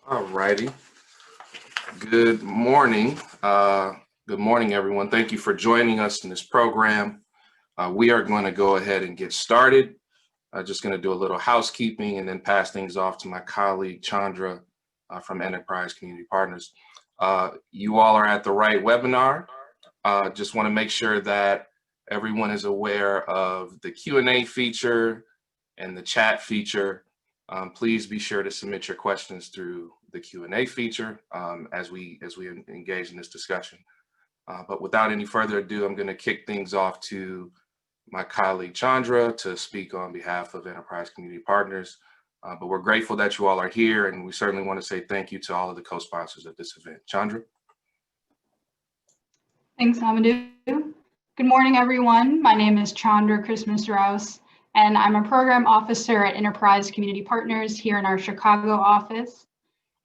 All righty. Good morning. Good morning, everyone. Thank you for joining us in this program. We are going to go ahead and get started. I'm just going to do a little housekeeping and then pass things off to my colleague, Chandra, from Enterprise Community Partners. You all are at the right webinar. Just want to make sure that everyone is aware of the Q&A feature and the chat feature. Please be sure to submit your questions through the Q&A feature as we engage in this discussion. But without any further ado, I'm going to kick things off to my colleague Chandra to speak on behalf of Enterprise Community Partners. But we're grateful that you all are here, and we certainly want to say thank you to all of the co-sponsors of this event. Chandra? Thanks, Amadou. Good morning, everyone. My name is Chandra Christmas-Rouse, and I'm a program officer at Enterprise Community Partners here in our Chicago office.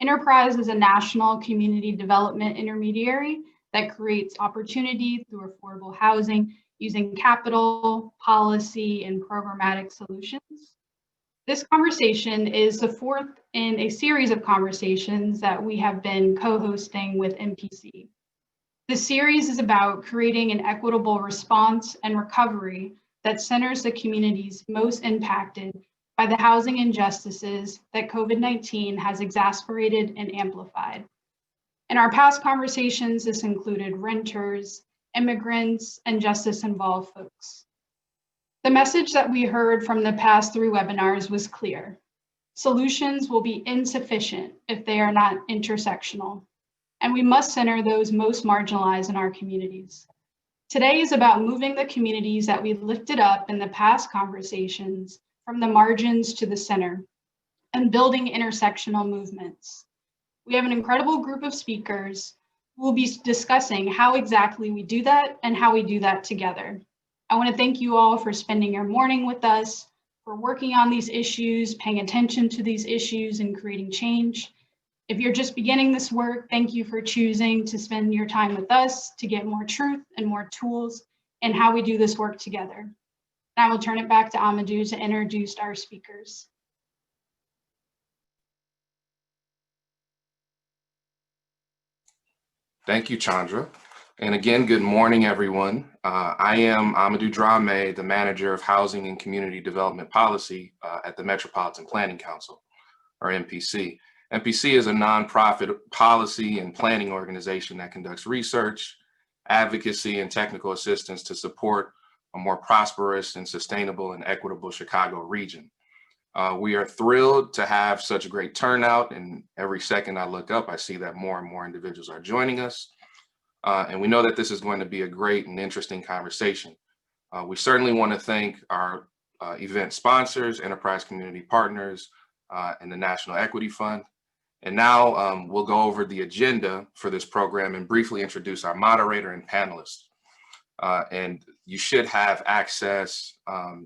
Enterprise is a national community development intermediary that creates opportunity through affordable housing using capital, policy, and programmatic solutions. This conversation is the fourth in a series of conversations that we have been co-hosting with MPC. The series is about creating an equitable response and recovery that centers the communities most impacted by the housing injustices that COVID-19 has exacerbated and amplified. In our past conversations, this included renters, immigrants, and justice-involved folks. The message that we heard from the past three webinars was clear. Solutions will be insufficient if they are not intersectional, and we must center those most marginalized in our communities. Today is about moving the communities that we lifted up in the past conversations from the margins to the center and building intersectional movements. We have an incredible group of speakers who will be discussing how exactly we do that and how we do that together. I want to thank you all for spending your morning with us, for working on these issues, paying attention to these issues, and creating change. If you're just beginning this work, thank you for choosing to spend your time with us to get more truth and more tools in how we do this work together. I will turn it back to Amadou to introduce our speakers. Thank you, Chandra. And again, good morning, everyone. I am Amadou Drame, the Manager of Housing and Community Development Policy at the Metropolitan Planning Council, or MPC. MPC is a nonprofit policy and planning organization that conducts research, advocacy, and technical assistance to support a more prosperous and sustainable and equitable Chicago region. We are thrilled to have such a great turnout, and every second I look up, I see that more and more individuals are joining us. And we know that this is going to be a great and interesting conversation. We certainly want to thank our event sponsors, Enterprise Community Partners, and the National Equity Fund. And now we'll go over the agenda for this program and briefly introduce our moderator and panelists. And you should have access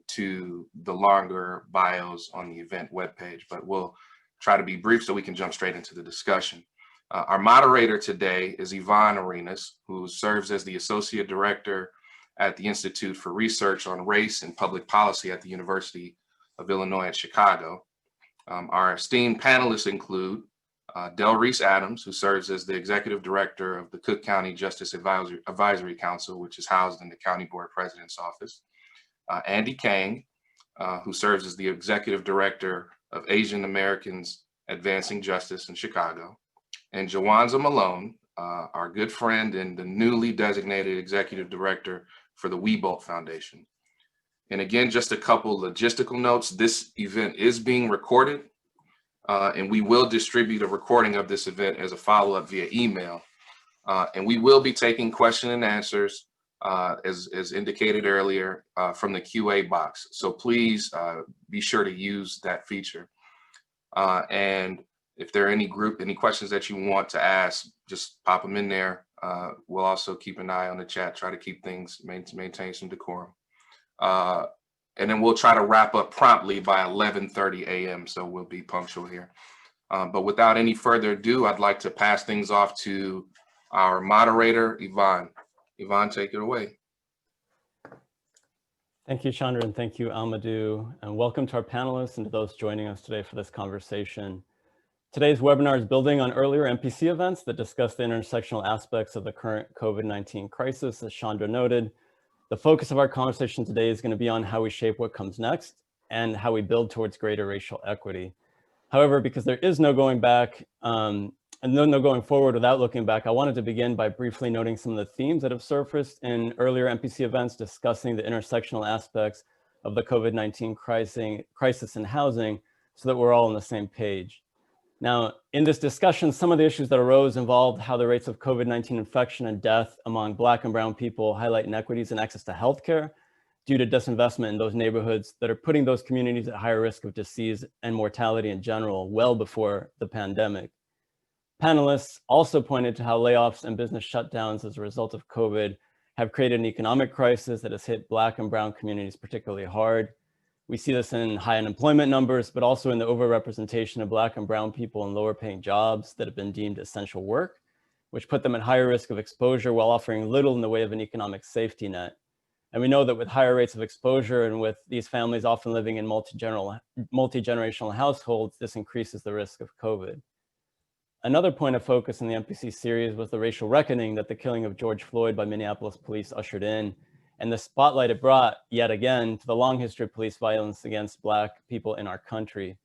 to the longer bios on the event webpage, but we'll try to be brief so we can jump straight into the discussion. Our moderator today is Yvonne Arenas, who serves as the Associate Director at the Institute for Research on Race and Public Policy at the University of Illinois at Chicago. Our esteemed panelists include Del Reese Adams, who serves as the Executive Director of the Cook County Justice Advisory Council, which is housed in the County Board President's Office. Andy Kang, who serves as the Executive Director of Asian Americans Advancing Justice in Chicago. And Jawanza Malone, our good friend and the newly designated Executive Director for the Wiebolt Foundation. And again, just a couple logistical notes. This event is being recorded. And we will distribute a recording of this event as a follow-up via email. And we will be taking question and answers, as indicated earlier, from the QA box. So please be sure to use that feature. And if there are any questions that you want to ask, just pop them in there. We'll also keep an eye on the chat, try to keep things, maintain some decorum. And then we'll try to wrap up promptly by 11:30 a.m. So we'll be punctual here. But without any further ado, I'd like to pass things off to our moderator, Yvonne. Yvonne, take it away. Thank you, Chandra, and thank you, Amadou. And welcome to our panelists and to those joining us today for this conversation. Today's webinar is building on earlier MPC events that discuss the intersectional aspects of the current COVID-19 crisis, as Chandra noted. The focus of our conversation today is going to be on how we shape what comes next and how we build towards greater racial equity. However, because there is no going back and no going forward without looking back, I wanted to begin by briefly noting some of the themes that have surfaced in earlier MPC events discussing the intersectional aspects of the COVID-19 crisis in housing so that we're all on the same page. Now, in this discussion, some of the issues that arose involved how the rates of COVID-19 infection and death among Black and Brown people highlight inequities in access to healthcare due to disinvestment in those neighborhoods that are putting those communities at higher risk of disease and mortality in general, well before the pandemic. Panelists also pointed to how layoffs and business shutdowns as a result of COVID have created an economic crisis that has hit Black and Brown communities particularly hard. We see this in high unemployment numbers, but also in the overrepresentation of Black and Brown people in lower paying jobs that have been deemed essential work, which put them at higher risk of exposure while offering little in the way of an economic safety net. And we know that with higher rates of exposure and with these families often living in multi-generational households, this increases the risk of COVID. Another point of focus in the MPC series was the racial reckoning that the killing of George Floyd by Minneapolis police ushered in, and the spotlight it brought, yet again, to the long history of police violence against Black people in our country.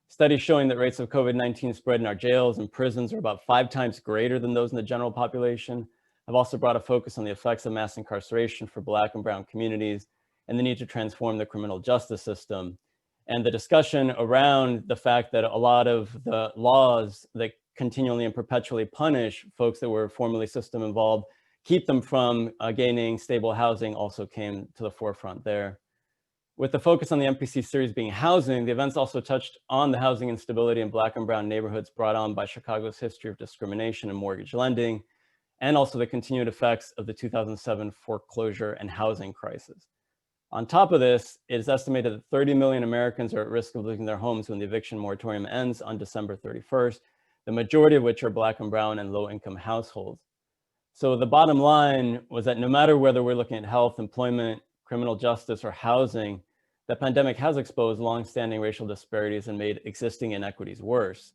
Studies showing that rates of COVID-19 spread in our jails and prisons are about 5 times greater than those in the general population have also brought a focus on the effects of mass incarceration for Black and Brown communities and the need to transform the criminal justice system. And the discussion around the fact that a lot of the laws that continually and perpetually punish folks that were formerly system involved keep them from gaining stable housing also came to the forefront there. With the focus on the MPC series being housing, the events also touched on the housing instability in Black and Brown neighborhoods brought on by Chicago's history of discrimination and mortgage lending, and also the continued effects of the 2007 foreclosure and housing crisis. On top of this, it is estimated that 30 million Americans are at risk of losing their homes when the eviction moratorium ends on December 31st, the majority of which are Black and Brown and low-income households. So the bottom line was that no matter whether we're looking at health, employment, criminal justice, or housing, the pandemic has exposed longstanding racial disparities and made existing inequities worse.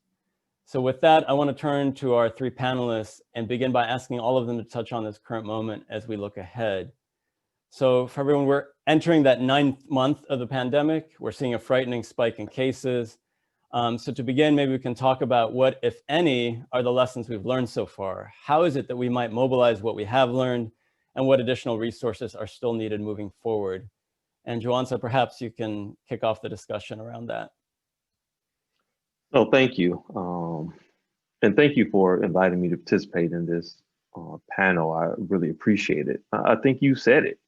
So with that, I want to turn to our 3 panelists and begin by asking all of them to touch on this current moment as we look ahead. So for everyone, we're entering that 9th month of the pandemic. We're seeing a frightening spike in cases. So to begin, maybe we can talk about what, if any, are the lessons we've learned so far. How is it that we might mobilize what we have learned, and what additional resources are still needed moving forward? And Juansa, perhaps you can kick off the discussion around that. No, thank you. And thank you for inviting me to participate in this panel. I really appreciate it. I think you said it.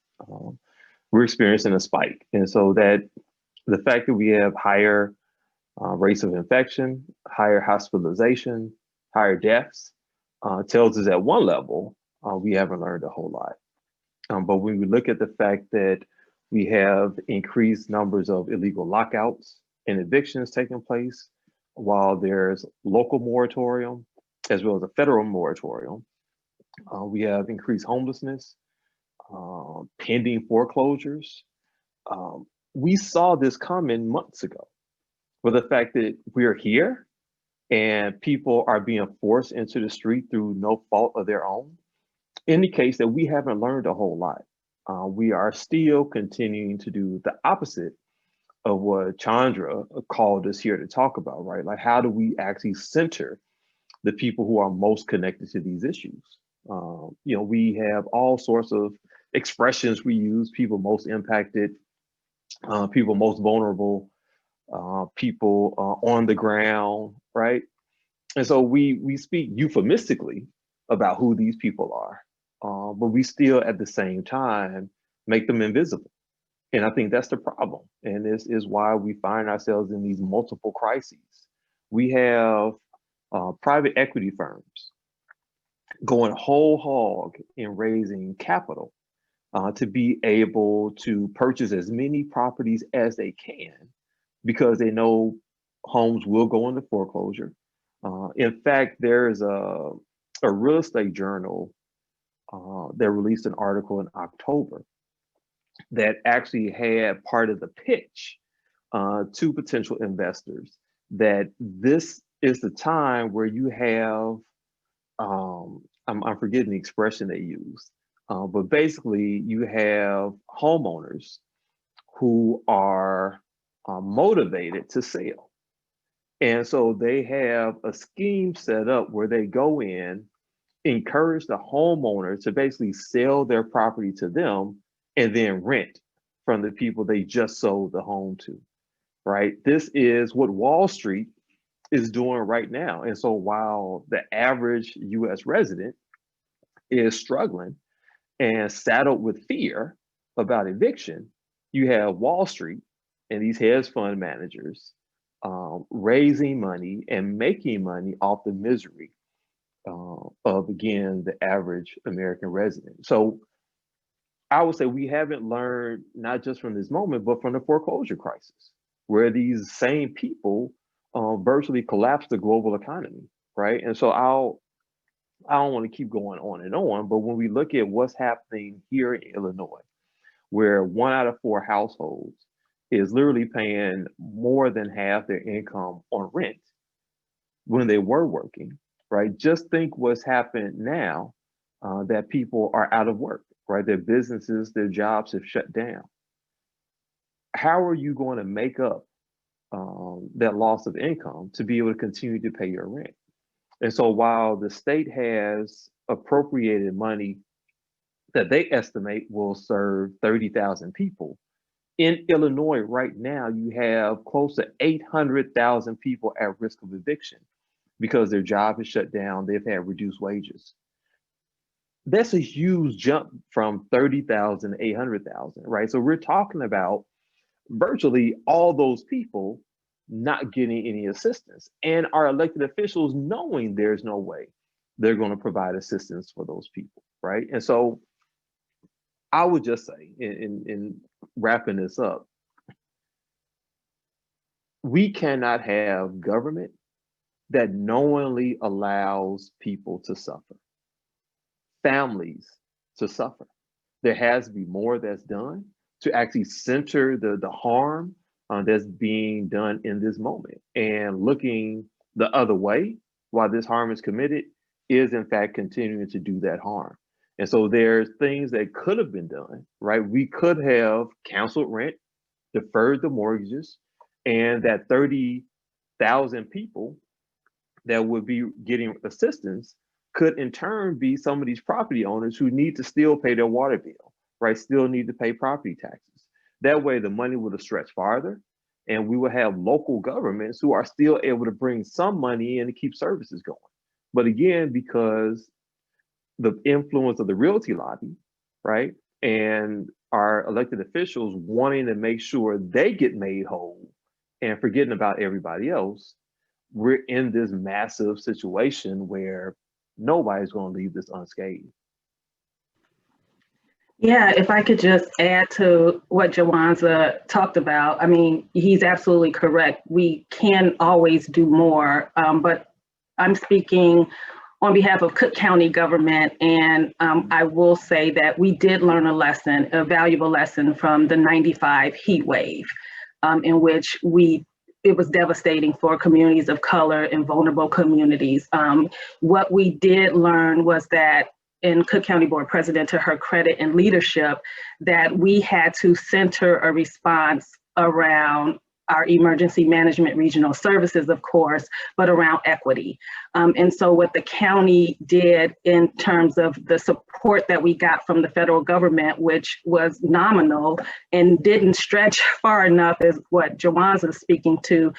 We're experiencing a spike. And so that the fact that we have higher rates of infection, higher hospitalization, higher deaths, tells us at one level, we haven't learned a whole lot. But when we look at the fact that we have increased numbers of illegal lockouts and evictions taking place, while there's local moratorium, as well as a federal moratorium, we have increased homelessness, pending foreclosures. We saw this coming months ago. But the fact that we're here and people are being forced into the street through no fault of their own indicates that we haven't learned a whole lot. We are still continuing to do the opposite of what Chandra called us here to talk about, right? Like, how do we actually center the people who are most connected to these issues? We have all sorts of expressions we use: people most impacted, people most vulnerable, people on the ground, right? And so we speak euphemistically about who these people are, but we still at the same time make them invisible. And I think that's the problem. And this is why we find ourselves in these multiple crises. We have private equity firms going whole hog in raising capital to be able to purchase as many properties as they can, because they know homes will go into foreclosure. In fact, there is a real estate journal that released an article in October that actually had part of the pitch to potential investors that this is the time where you have, I'm forgetting the expression they used, but basically you have homeowners who are motivated to sell. And so they have a scheme set up where they go in, encourage the homeowner to basically sell their property to them and then rent from the people they just sold the home to, right? This is what Wall Street is doing right now. And so while the average US resident is struggling and saddled with fear about eviction, you have Wall Street and these hedge fund managers raising money and making money off the misery of, again, the average American resident. So I would say we haven't learned, not just from this moment, but from the foreclosure crisis, where these same people virtually collapsed the global economy, right? And so I don't want to keep going on and on, but when we look at what's happening here in Illinois, where 1 out of 4 households is literally paying more than half their income on rent when they were working, right? Just think what's happened now that people are out of work, right? Their businesses, their jobs have shut down. How are you going to make up that loss of income to be able to continue to pay your rent? And so while the state has appropriated money that they estimate will serve 30,000 people, in Illinois right now, you have close to 800,000 people at risk of eviction because their job is shut down, they've had reduced wages. That's a huge jump from 30,000 to 800,000, right? So we're talking about virtually all those people not getting any assistance, and our elected officials knowing there's no way they're going to provide assistance for those people, right? And so I would just say, in wrapping this up, we cannot have government that knowingly allows people to suffer, families to suffer. There has to be more that's done to actually center the harm that's being done in this moment. And looking the other way while this harm is committed is in fact continuing to do that harm. And so there's things that could have been done, right? We could have canceled rent, deferred the mortgages, and that 30,000 people that would be getting assistance could in turn be some of these property owners who need to still pay their water bill, right? Still need to pay property taxes. That way the money would have stretched farther, and we would have local governments who are still able to bring some money in to keep services going. But again, because the influence of the realty lobby, right, and our elected officials wanting to make sure they get made whole and forgetting about everybody else, we're in this massive situation where nobody's going to leave this unscathed. Yeah, if I could just add to what Jawanza talked about, I mean, he's absolutely correct. We can always do more, but I'm speaking on behalf of Cook County government, and I will say that we did learn a lesson, a valuable lesson from the '95 heat wave, in which it was devastating for communities of color and vulnerable communities. What we did learn was that, and Cook County Board President, to her credit and leadership, that we had to center a response around our emergency management regional services, of course, but around equity. And so what the county did in terms of the support that we got from the federal government, which was nominal and didn't stretch far enough, is what Jawanza is speaking to.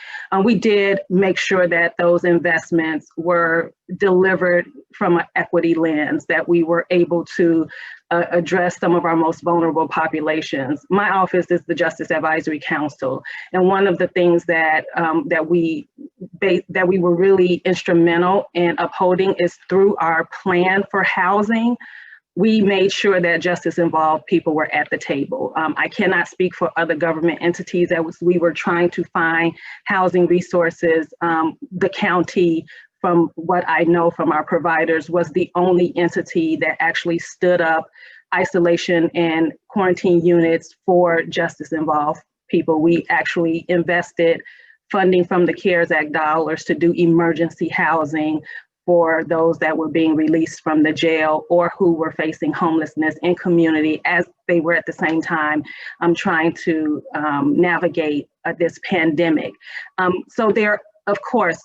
We did make sure that those investments were delivered from an equity lens, that we were able to address some of our most vulnerable populations. My office is the Justice Advisory Council, and one of the things that we were really instrumental in upholding is through our plan for housing. We made sure that justice-involved people were at the table. I cannot speak for other government entities. We were trying to find housing resources. The county, from what I know from our providers, was the only entity that actually stood up isolation and quarantine units for justice-involved people. We actually invested funding from the CARES Act dollars to do emergency housing for those that were being released from the jail or who were facing homelessness in community as they were at the same time trying to navigate this pandemic. So there, of course,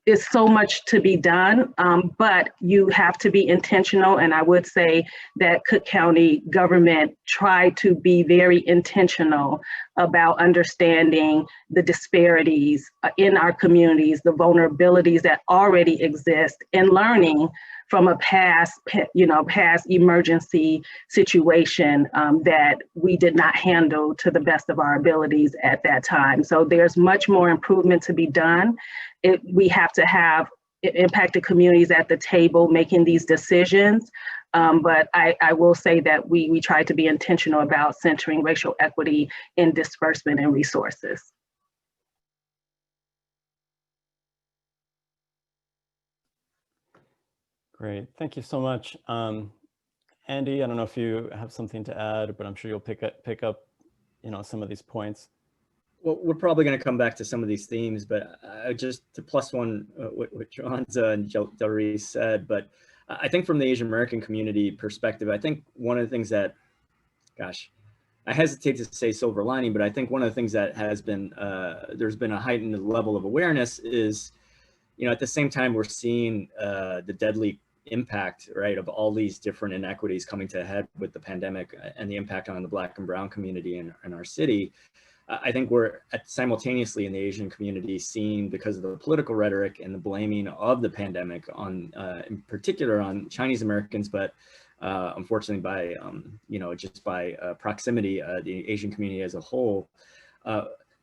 is so much to be done, but you have to be intentional. And I would say that Cook County government tried to be very intentional about understanding the disparities in our communities, the vulnerabilities that already exist, and learning from a past emergency situation that we did not handle to the best of our abilities at that time. So there's much more improvement to be done. We have to have impacted communities at the table making these decisions. But I will say that we try to be intentional about centering racial equity in disbursement and resources. Great, thank you so much. Andy, I don't know if you have something to add, but I'm sure you'll pick up some of these points. Well, we're probably going to come back to some of these themes, but just to plus one what Joanza and Del Reese said, but I think from the Asian American community perspective, I think one of the things that, gosh, I hesitate to say silver lining, but I think one of the things that has been, there's been a heightened level of awareness is, at the same time we're seeing the deadly impact, right, of all these different inequities coming to a head with the pandemic and the impact on the Black and Brown community in our city. I think we're simultaneously in the Asian community seeing, because of the political rhetoric and the blaming of the pandemic on, in particular on Chinese Americans, but unfortunately by, just by proximity, the Asian community as a whole,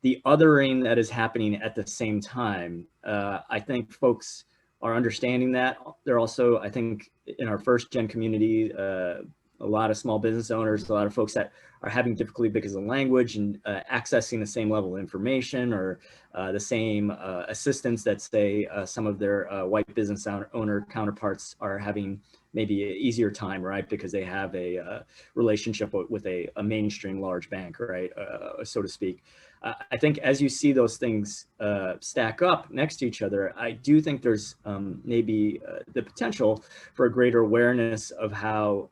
the othering that is happening at the same time. I think folks are understanding that. They're also, I think, in our first gen community, a lot of small business owners, a lot of folks that are having difficulty because of language and accessing the same level of information or the same assistance that, say, some of their white business owner counterparts are having maybe an easier time, right? Because they have a relationship with a mainstream large bank, right? So to speak. I think as you see those things stack up next to each other, I do think there's maybe the potential for a greater awareness of how,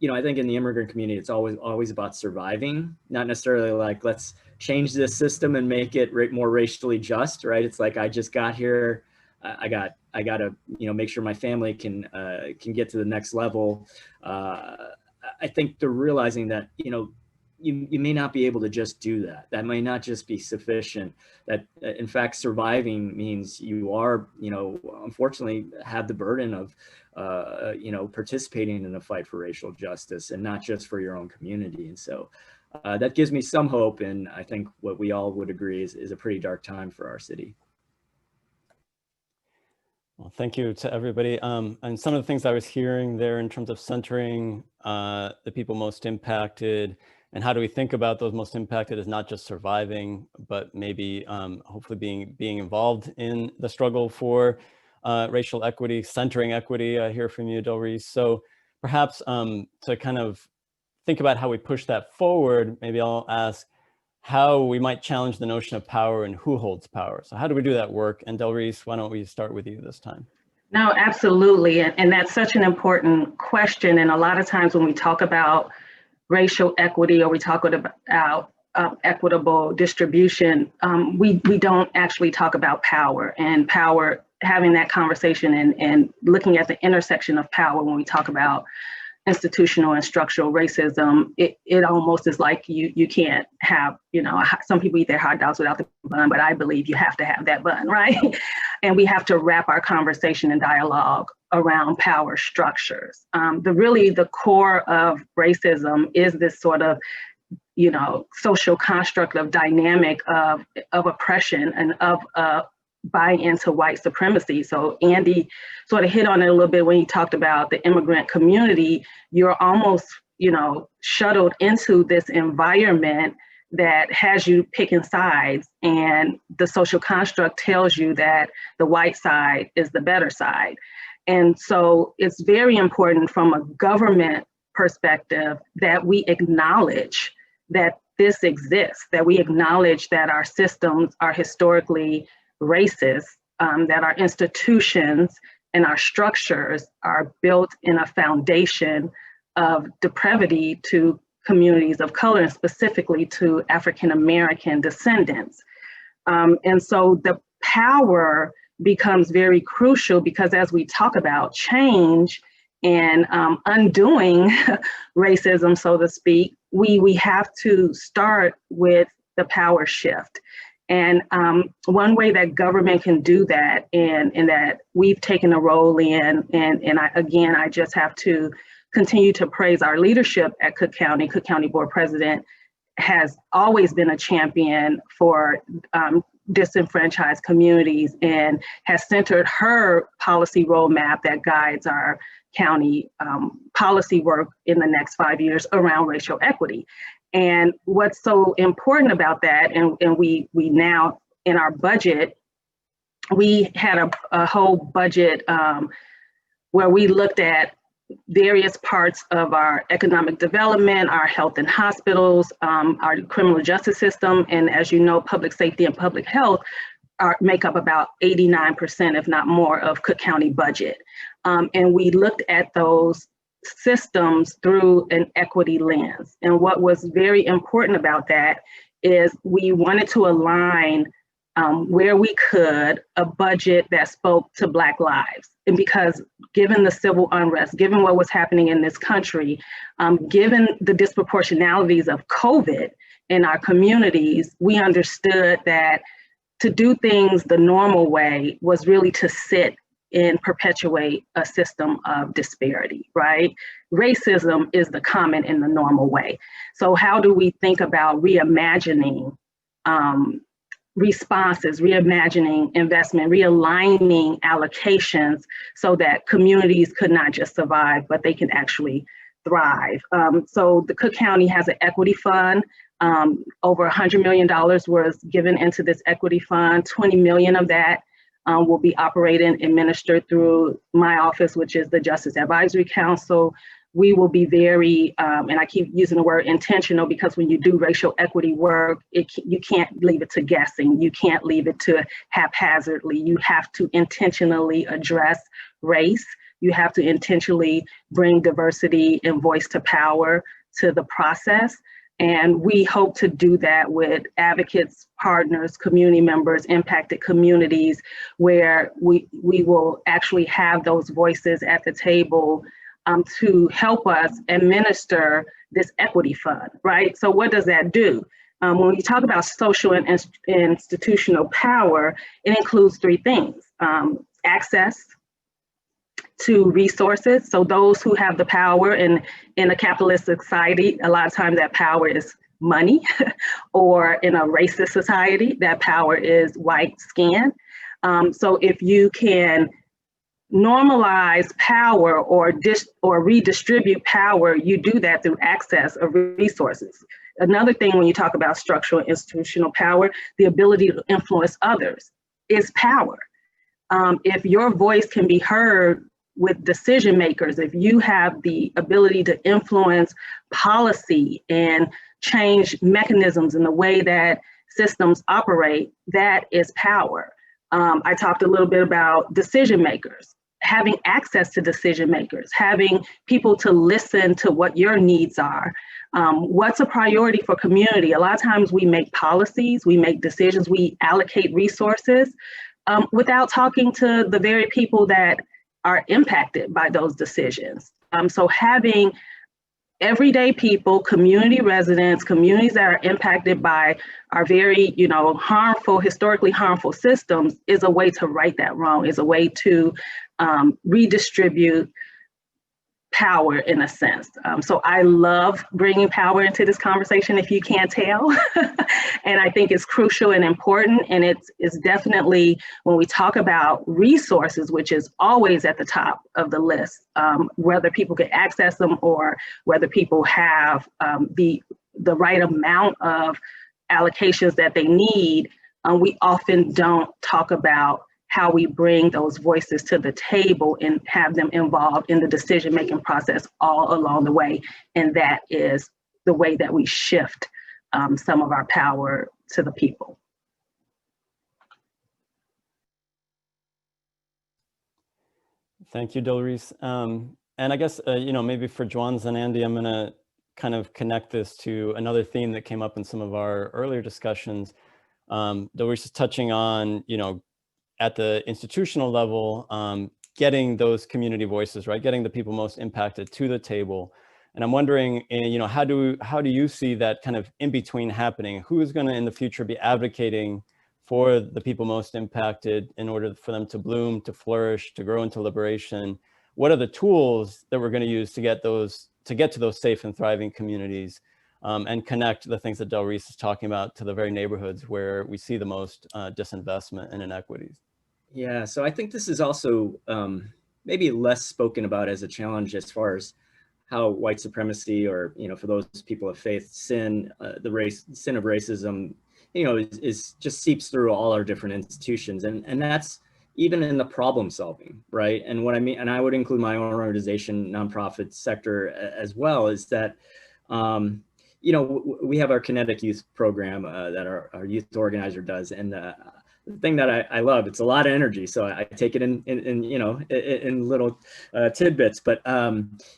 I think in the immigrant community, it's always about surviving, not necessarily like, let's change this system and make it more racially just, right? It's like, I just got here, I got to, make sure my family can get to the next level. I think they're realizing that, you may not be able to just do that. That may not just be sufficient. That in fact, surviving means you are, unfortunately have the burden of, participating in a fight for racial justice and not just for your own community. And so that gives me some hope. And I think what we all would agree is a pretty dark time for our city. Well, thank you to everybody. And some of the things I was hearing there in terms of centering the people most impacted, and how do we think about those most impacted as not just surviving, but maybe hopefully being involved in the struggle for racial equity, centering equity. I hear from you, Del Reese. So perhaps to kind of think about how we push that forward, maybe I'll ask how we might challenge the notion of power and who holds power. So how do we do that work? And Del Reese, why don't we start with you this time? No, absolutely. And that's such an important question. And a lot of times when we talk about racial equity or we talk about equitable distribution, we don't actually talk about power, and power, having that conversation and looking at the intersection of power when we talk about institutional and structural racism. It almost is like you can't have, some people eat their hot dogs without the bun, but I believe you have to have that bun, right? And we have to wrap our conversation and dialogue around power structures. The core of racism is this sort of, social construct of dynamic of oppression and of buying into white supremacy. So Andy sort of hit on it a little bit when he talked about the immigrant community. You're almost, shuttled into this environment that has you picking sides, and the social construct tells you that the white side is the better side. And so it's very important from a government perspective that we acknowledge that this exists, that we acknowledge that our systems are historically racist, that our institutions and our structures are built in a foundation of depravity to communities of color, and specifically to African American descendants. And so the power becomes very crucial, because as we talk about change and undoing racism, so to speak, we have to start with the power shift. And one way that government can do that, and that we've taken a role in, and I just have to continue to praise our leadership at Cook County. Cook County Board President has always been a champion for disenfranchised communities, and has centered her policy roadmap that guides our county policy work in the next 5 years around racial equity. And what's so important about that, and we now in our budget, we had a whole budget where we looked at various parts of our economic development, our health and hospitals, our criminal justice system, and as you know, public safety and public health make up about 89%, if not more, of Cook County budget. And we looked at those systems through an equity lens. And what was very important about that is we wanted to align where we could a budget that spoke to Black lives. And because given the civil unrest, given what was happening in this country, given the disproportionalities of COVID in our communities, we understood that to do things the normal way was really to sit and perpetuate a system of disparity, right? Racism is the common in the normal way. So how do we think about reimagining responses, reimagining investment, realigning allocations so that communities could not just survive, but they can actually thrive? So the Cook County has an equity fund. Over $100 million was given into this equity fund. 20 million of that will be operated and administered through my office, which is the Justice Advisory Council. We will be very, and I keep using the word intentional, because when you do racial equity work, you can't leave it to guessing. You can't leave it to haphazardly. You have to intentionally address race. You have to intentionally bring diversity and voice to power to the process. And we hope to do that with advocates, partners, community members, impacted communities, where we will actually have those voices at the table to help us administer this equity fund, right? So what does that do? When we talk about social and institutional power, it includes three things: access to resources. So those who have the power in a capitalist society, a lot of times that power is money, or in a racist society, that power is white skin. So if you can normalize power or redistribute power, you do that through access of resources. Another thing, when you talk about structural and institutional power, the ability to influence others is power. If your voice can be heard with decision makers, if you have the ability to influence policy and change mechanisms in the way that systems operate, that is power. I talked a little bit about decision makers, having access to decision makers, having people to listen to what your needs are. What's a priority for community? A lot of times we make policies, we make decisions, we allocate resources without talking to the very people that are impacted by those decisions. So having everyday people, community residents, communities that are impacted by our very, harmful, historically harmful systems is a way to right that wrong, is a way to redistribute power in a sense. So I love bringing power into this conversation, if you can't tell. And I think it's crucial and important. And it's definitely, when we talk about resources, which is always at the top of the list, whether people can access them or whether people have the right amount of allocations that they need, we often don't talk about how we bring those voices to the table and have them involved in the decision-making process all along the way. And that is the way that we shift some of our power to the people. Thank you, Delreese. And I guess, maybe for Juans and Andy, I'm gonna kind of connect this to another theme that came up in some of our earlier discussions. Delreese is touching on, at the institutional level, getting those community voices, right? Getting the people most impacted to the table. And I'm wondering, how do you see that kind of in between happening? Who is gonna in the future be advocating for the people most impacted in order for them to bloom, to flourish, to grow into liberation? What are the tools that we're gonna use to get to those safe and thriving communities, and connect the things that Delreese is talking about to the very neighborhoods where we see the most disinvestment and inequities? Yeah, so I think this is also maybe less spoken about as a challenge as far as how white supremacy, or for those people of faith, sin of racism, is just seeps through all our different institutions, and that's even in the problem solving, right? And what I mean, and I would include my own organization, nonprofit sector as well, is that we have our Kinetic Youth program that our youth organizer does, and the thing that I love, it's a lot of energy, so I take it in little tidbits, but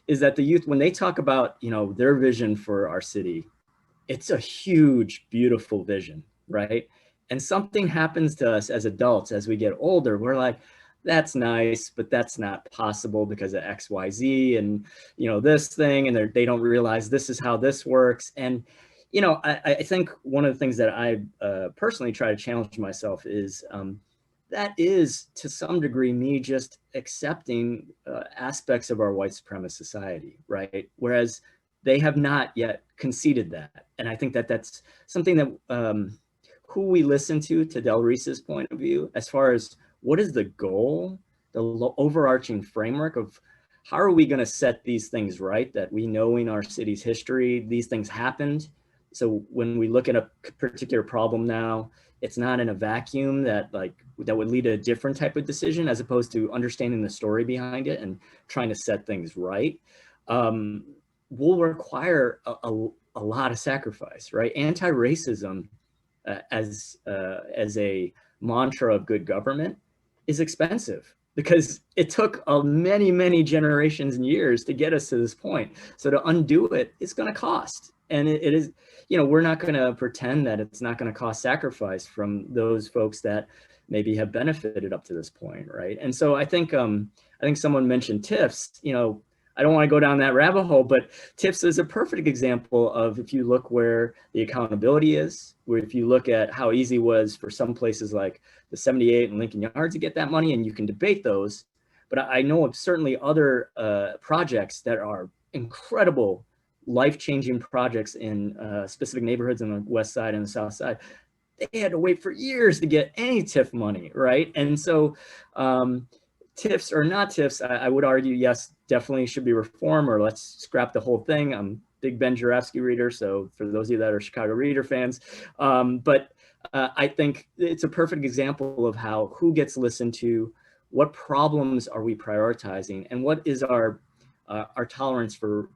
is that the youth, when they talk about their vision for our city, it's a huge, beautiful vision, right? And something happens to us as adults as we get older. We're like, that's nice, but that's not possible because of X, Y, Z, and this thing, and they don't realize this is how this works. And I think one of the things that I personally try to challenge myself is that is, to some degree, me just accepting aspects of our white supremacist society, right? Whereas they have not yet conceded that. And I think that that's something that who we listen to Delreese's point of view, as far as what is the goal, the overarching framework of how are we going to set these things right, that we know in our city's history, these things happened. So when we look at a particular problem now, it's not in a vacuum that would lead to a different type of decision, as opposed to understanding the story behind it and trying to set things right. Will require a lot of sacrifice, right? Anti-racism as a mantra of good government is expensive, because it took many, many generations and years to get us to this point. So to undo it, it's going to cost. And it is, we're not going to pretend that it's not going to cost sacrifice from those folks that maybe have benefited up to this point, right? And so I think someone mentioned TIFs. I don't want to go down that rabbit hole, but TIFs is a perfect example of, if you look where the accountability is, where if you look at how easy it was for some places like the 78 and Lincoln Yards to get that money, and you can debate those, but I know of certainly other projects that are incredible, life-changing projects in specific neighborhoods on the west side and the south side. They had to wait for years to get any TIF money, right? And so TIFs or not TIFs, I would argue, yes, definitely should be reformed, or let's scrap the whole thing. I'm a big Ben Jarofsky reader, so for those of you that are Chicago Reader fans, but I think it's a perfect example of who gets listened to, what problems are we prioritizing, and what is our tolerance for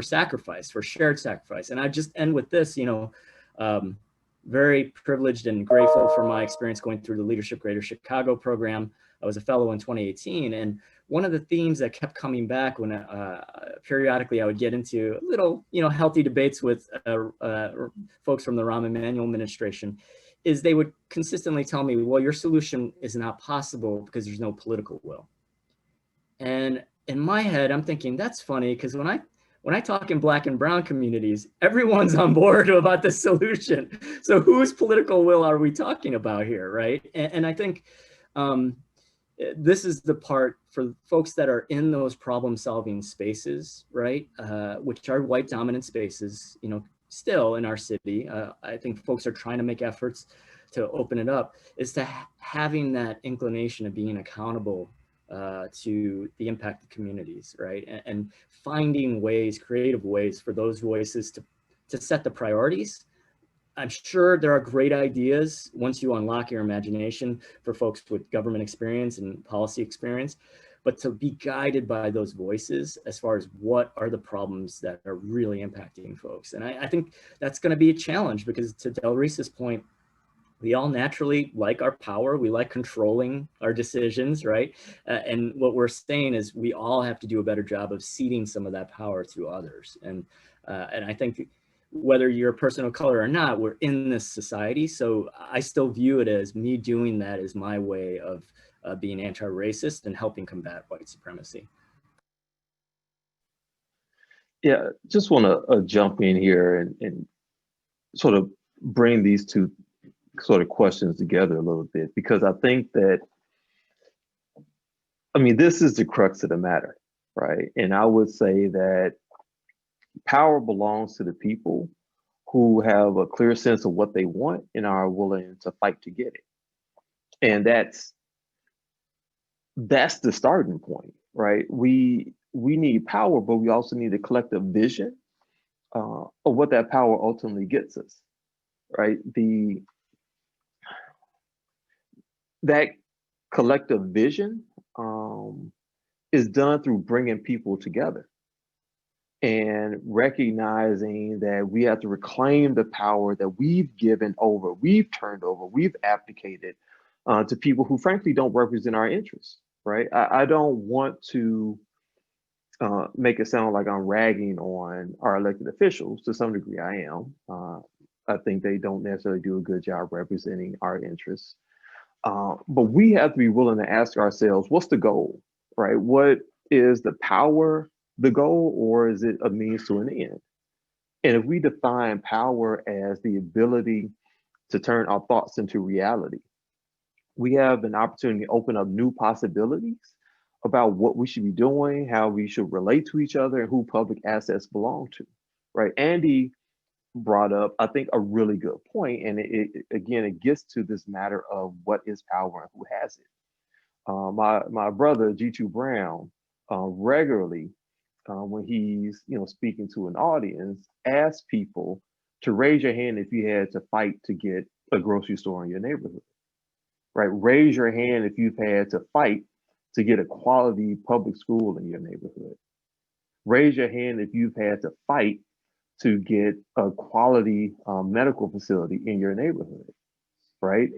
sacrifice, for shared sacrifice. And I just end with this, very privileged and grateful for my experience going through the Leadership Greater Chicago program. I was a fellow in 2018, and one of the themes that kept coming back when periodically I would get into little, healthy debates with folks from the Rahm Emanuel administration, is they would consistently tell me, well, your solution is not possible because there's no political will. And in my head, I'm thinking, that's funny, because when I talk in Black and brown communities, everyone's on board about the solution. So whose political will are we talking about here, right? And I think this is the part for folks that are in those problem-solving spaces, right? Which are white dominant spaces, still in our city. I think folks are trying to make efforts to open it up, is to having that inclination of being accountable to the impacted communities, right? And finding ways, creative ways for those voices to set the priorities, I'm sure there are great ideas once you unlock your imagination for folks with government experience and policy experience, but to be guided by those voices as far as what are the problems that are really impacting folks. And I think that's going to be a challenge, because to Del Reese's point, we all naturally like our power. We like controlling our decisions, right? And what we're saying is we all have to do a better job of ceding some of that power to others. And I think whether you're a person of color or not, we're in this society. So I still view it as me doing that as my way of being anti-racist and helping combat white supremacy. Yeah, just want to jump in here and sort of bring these two sort of questions together a little bit, because I think that, I mean, this is the crux of the matter, right? And I would say that power belongs to the people who have a clear sense of what they want and are willing to fight to get it. And that's the starting point, right? We need power, but we also need a collective vision of what that power ultimately gets us, right? That collective vision is done through bringing people together and recognizing that we have to reclaim the power that we've given over, we've turned over, we've abdicated to people who frankly don't represent our interests, right? I don't want to make it sound like I'm ragging on our elected officials. To some degree I am. I think they don't necessarily do a good job representing our interests. But we have to be willing to ask ourselves, what's the goal, right? What is the power the goal, or is it a means to an end? And if we define power as the ability to turn our thoughts into reality, we have an opportunity to open up new possibilities about what we should be doing, how we should relate to each other, and who public assets belong to, right? Andy brought up, I think, a really good point, and it gets to this matter of what is power and who has it. My brother G2 Brown regularly, when he's speaking to an audience, asks people to raise your hand if you had to fight to get a grocery store in your neighborhood, right? Raise your hand if you've had to fight to get a quality public school in your neighborhood. Raise your hand if you've had to fight to get a quality medical facility in your neighborhood, right?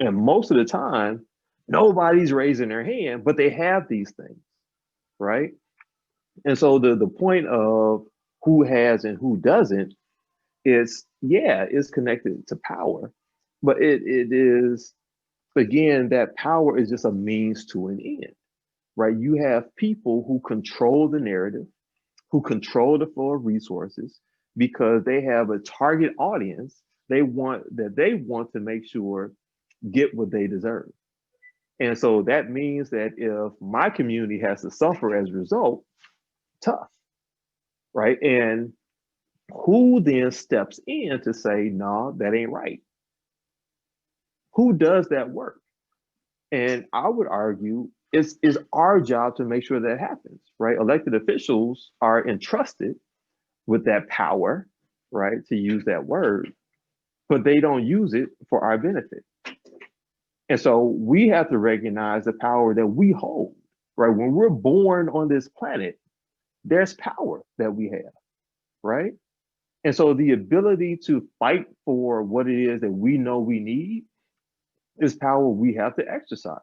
And most of the time, nobody's raising their hand, but they have these things, right? And so the point of who has and who doesn't is, yeah, it's connected to power, but it is, again, that power is just a means to an end, right? You have people who control the narrative, who control the flow of resources, because they have a target audience they want to make sure get what they deserve. And so that means that if my community has to suffer as a result, tough, right? And who then steps in to say, no, that ain't right? Who does that work? And I would argue it's our job to make sure that happens, right? Elected officials are entrusted with that power, right, to use that word, but they don't use it for our benefit. And so we have to recognize the power that we hold, right? When we're born on this planet, there's power that we have, right? And so the ability to fight for what it is that we know we need is power we have to exercise.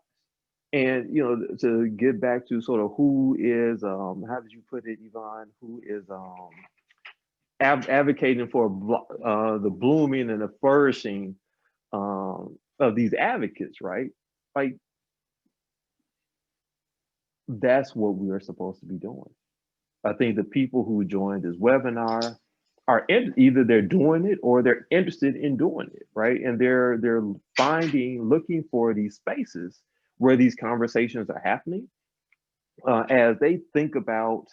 And to get back to sort of who is, how did you put it, Yvonne? Who is advocating for the blooming and the flourishing of these advocates, right? Like, that's what we are supposed to be doing. I think the people who joined this webinar are either they're doing it or they're interested in doing it, right? And they're looking for these spaces where these conversations are happening as they think about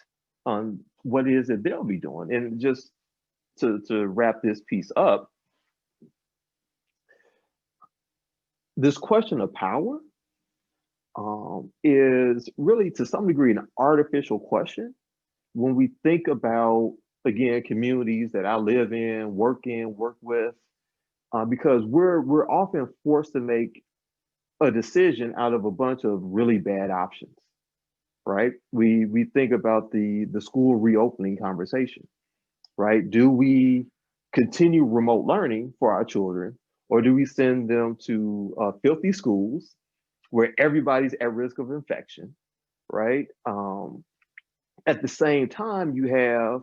what it is that they'll be doing. And just to wrap this piece up, this question of power is really, to some degree, an artificial question when we think about again, communities that I live in, work with, because we're often forced to make a decision out of a bunch of really bad options, right? We think about the school reopening conversation, right? Do we continue remote learning for our children, or do we send them to filthy schools where everybody's at risk of infection, right? At the same time, you have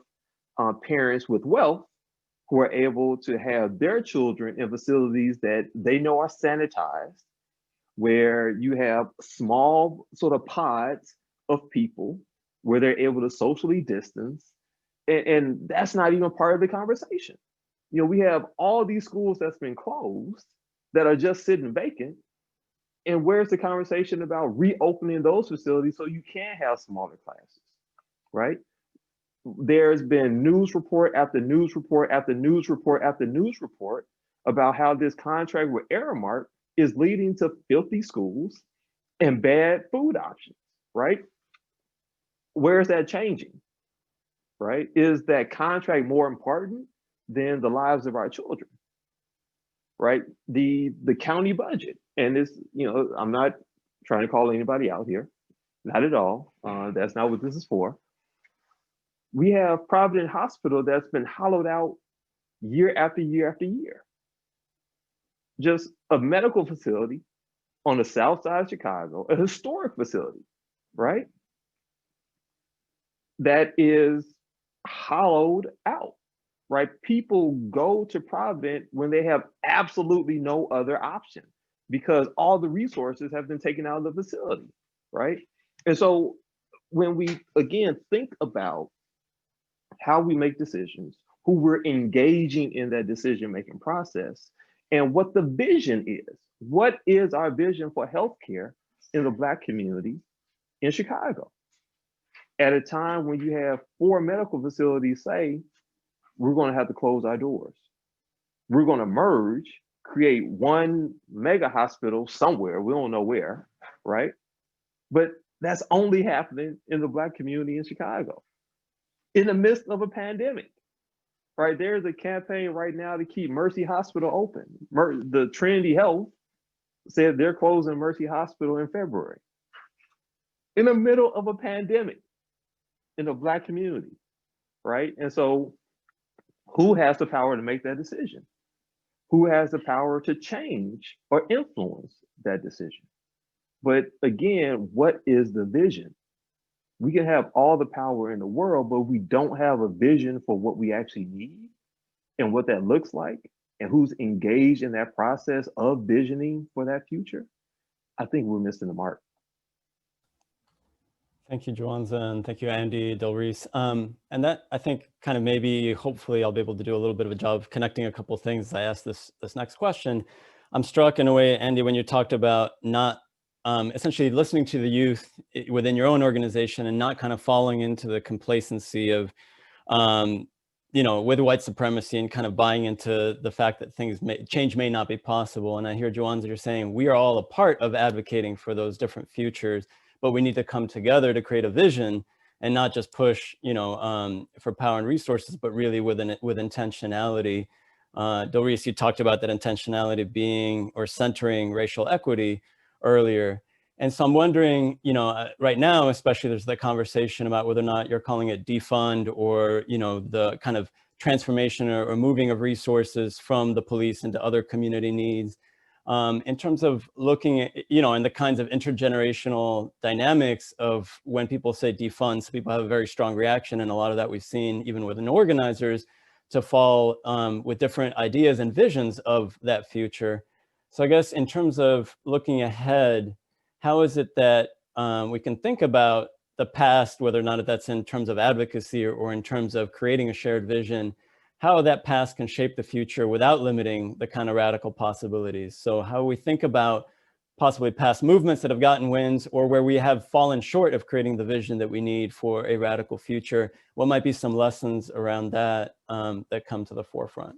parents with wealth who are able to have their children in facilities that they know are sanitized, where you have small sort of pods of people where they're able to socially distance. And that's not even part of the conversation. You know, we have all these schools that's been closed that are just sitting vacant. And where's the conversation about reopening those facilities so you can have smaller classes, right? There's been news report after news report after news report after news report about how this contract with Aramark is leading to filthy schools and bad food options, right? Where is that changing, right? Is that contract more important than the lives of our children, right? The county budget, and this, you know, I'm not trying to call anybody out here, not at all. That's not what this is for. We have Providence Hospital that's been hollowed out year after year after year. Just a medical facility on the south side of Chicago, a historic facility, right? That is hollowed out, right? People go to Providence when they have absolutely no other option because all the resources have been taken out of the facility, right? And so when we, again, think about how we make decisions, who we're engaging in that decision-making process, and what the vision is. What is our vision for healthcare in the Black community in Chicago? At a time when you have 4 medical facilities say, we're going to have to close our doors. We're going to merge, create one mega hospital somewhere, we don't know where, right? But that's only happening in the Black community in Chicago, in the midst of a pandemic, right? There's a campaign right now to keep Mercy Hospital open. The Trinity Health said they're closing Mercy Hospital in February, in the middle of a pandemic in the Black community, right? And so who has the power to make that decision? Who has the power to change or influence that decision? But again, what is the vision? We can have all the power in the world, but we don't have a vision for what we actually need and what that looks like and who's engaged in that process of visioning for that future. I think we're missing the mark. Thank you, Juanza, and thank you, Andy, Del Reese. And that, I think, kind of maybe, hopefully, I'll be able to do a little bit of a job of connecting a couple of things. I asked this next question. I'm struck in a way, Andy, when you talked about not essentially listening to the youth within your own organization and not kind of falling into the complacency of, you know, with white supremacy and kind of buying into the fact that change may not be possible. And I hear, Juanza, you're saying we are all a part of advocating for those different futures, but we need to come together to create a vision and not just push, you know, for power and resources, but really with intentionality. Del Reese, you talked about that intentionality being or centering racial equity earlier. And so I'm wondering, you know, right now, especially there's the conversation about whether or not you're calling it defund or, you know, the kind of transformation or moving of resources from the police into other community needs. In terms of looking at, you know, and the kinds of intergenerational dynamics of when people say defund, so people have a very strong reaction, and a lot of that we've seen even within organizers to fall with different ideas and visions of that future. So I guess in terms of looking ahead, how is it that we can think about the past, whether or not that's in terms of advocacy or in terms of creating a shared vision, how that past can shape the future without limiting the kind of radical possibilities. So how we think about possibly past movements that have gotten wins or where we have fallen short of creating the vision that we need for a radical future, what might be some lessons around that that come to the forefront?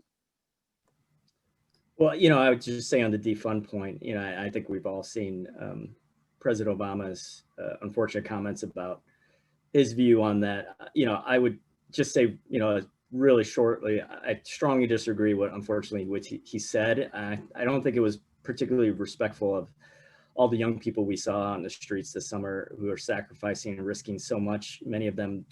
Well, you know, I would just say on the defund point, you know, I think we've all seen President Obama's unfortunate comments about his view on that. You know, I would just say, really shortly, I strongly disagree unfortunately, what he said. I don't think it was particularly respectful of all the young people we saw on the streets this summer who are sacrificing and risking so much. Many of them,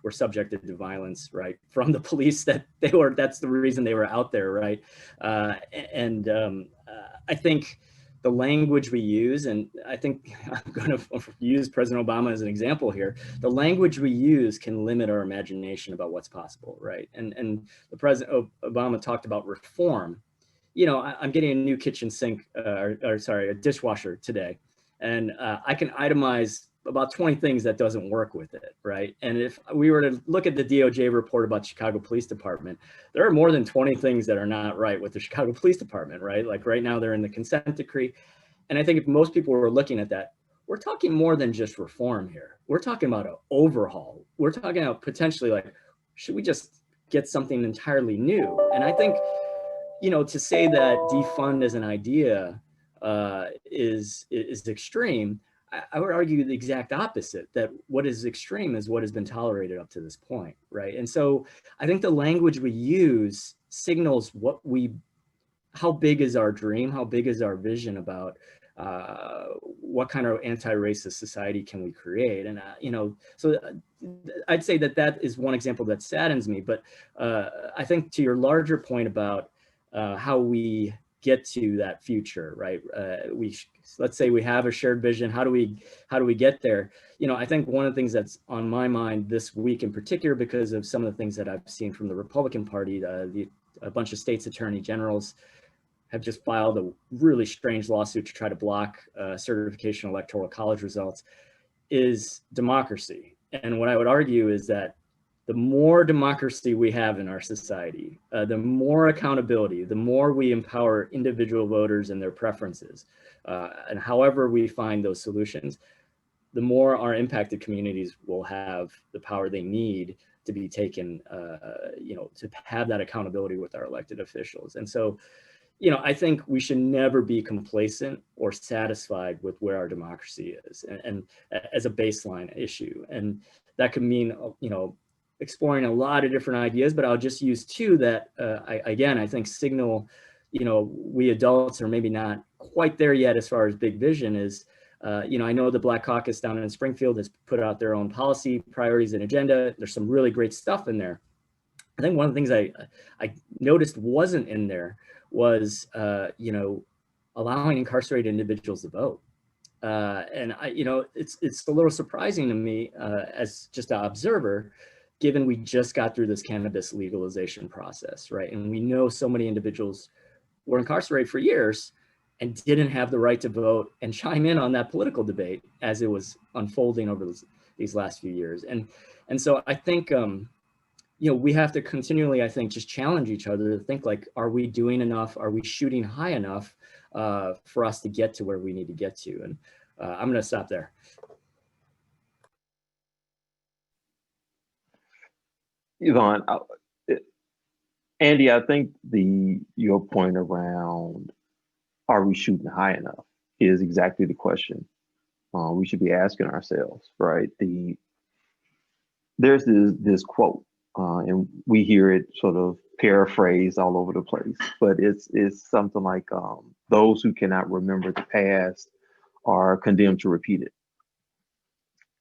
were subjected to violence, right, from the police that's the reason they were out there, right? I think the language we use, and I think I'm going to use President Obama as an example here, the language we use can limit our imagination about what's possible, right? And the President Obama talked about reform. I'm getting a new kitchen sink, a dishwasher today, and I can itemize about 20 things that doesn't work with it, right? And if we were to look at the DOJ report about Chicago Police Department, there are more than 20 things that are not right with the Chicago Police Department, right? Like right now they're in the consent decree. And I think if most people were looking at that, we're talking more than just reform here. We're talking about an overhaul. We're talking about potentially like, should we just get something entirely new? And I think, to say that defund as an idea is extreme, I would argue the exact opposite, that what is extreme is what has been tolerated up to this point, right? And so I think the language we use signals how big is our dream, how big is our vision about what kind of anti-racist society can we create? And, so I'd say that is one example that saddens me, but I think to your larger point about how we get to that future, right? Let's say we have a shared vision. How do we get there? I think one of the things that's on my mind this week in particular, because of some of the things that I've seen from the Republican Party, a bunch of states attorney generals have just filed a really strange lawsuit to try to block certification of electoral college results, is democracy. And what I would argue is that the more democracy we have in our society, the more accountability, the more we empower individual voters and their preferences, and however we find those solutions, the more our impacted communities will have the power they need to be taken, to have that accountability with our elected officials. And so, I think we should never be complacent or satisfied with where our democracy is, and as a baseline issue. And that could mean, exploring a lot of different ideas, but I'll just use two that, I think signal, we adults are maybe not quite there yet as far as big vision is. I know the Black Caucus down in Springfield has put out their own policy priorities and agenda. There's some really great stuff in there. I think one of the things I noticed wasn't in there was, allowing incarcerated individuals to vote. And it's a little surprising to me as just an observer, given we just got through this cannabis legalization process, right? And we know so many individuals were incarcerated for years and didn't have the right to vote and chime in on that political debate as it was unfolding over these last few years. And so I think, we have to continually, I think, just challenge each other to think like, are we doing enough? Are we shooting high enough for us to get to where we need to get to? And I'm going to stop there. Yvonne, Andy, I think your point around are we shooting high enough is exactly the question we should be asking ourselves, right? There's this quote, and we hear it sort of paraphrased all over the place, but it's something like those who cannot remember the past are condemned to repeat it.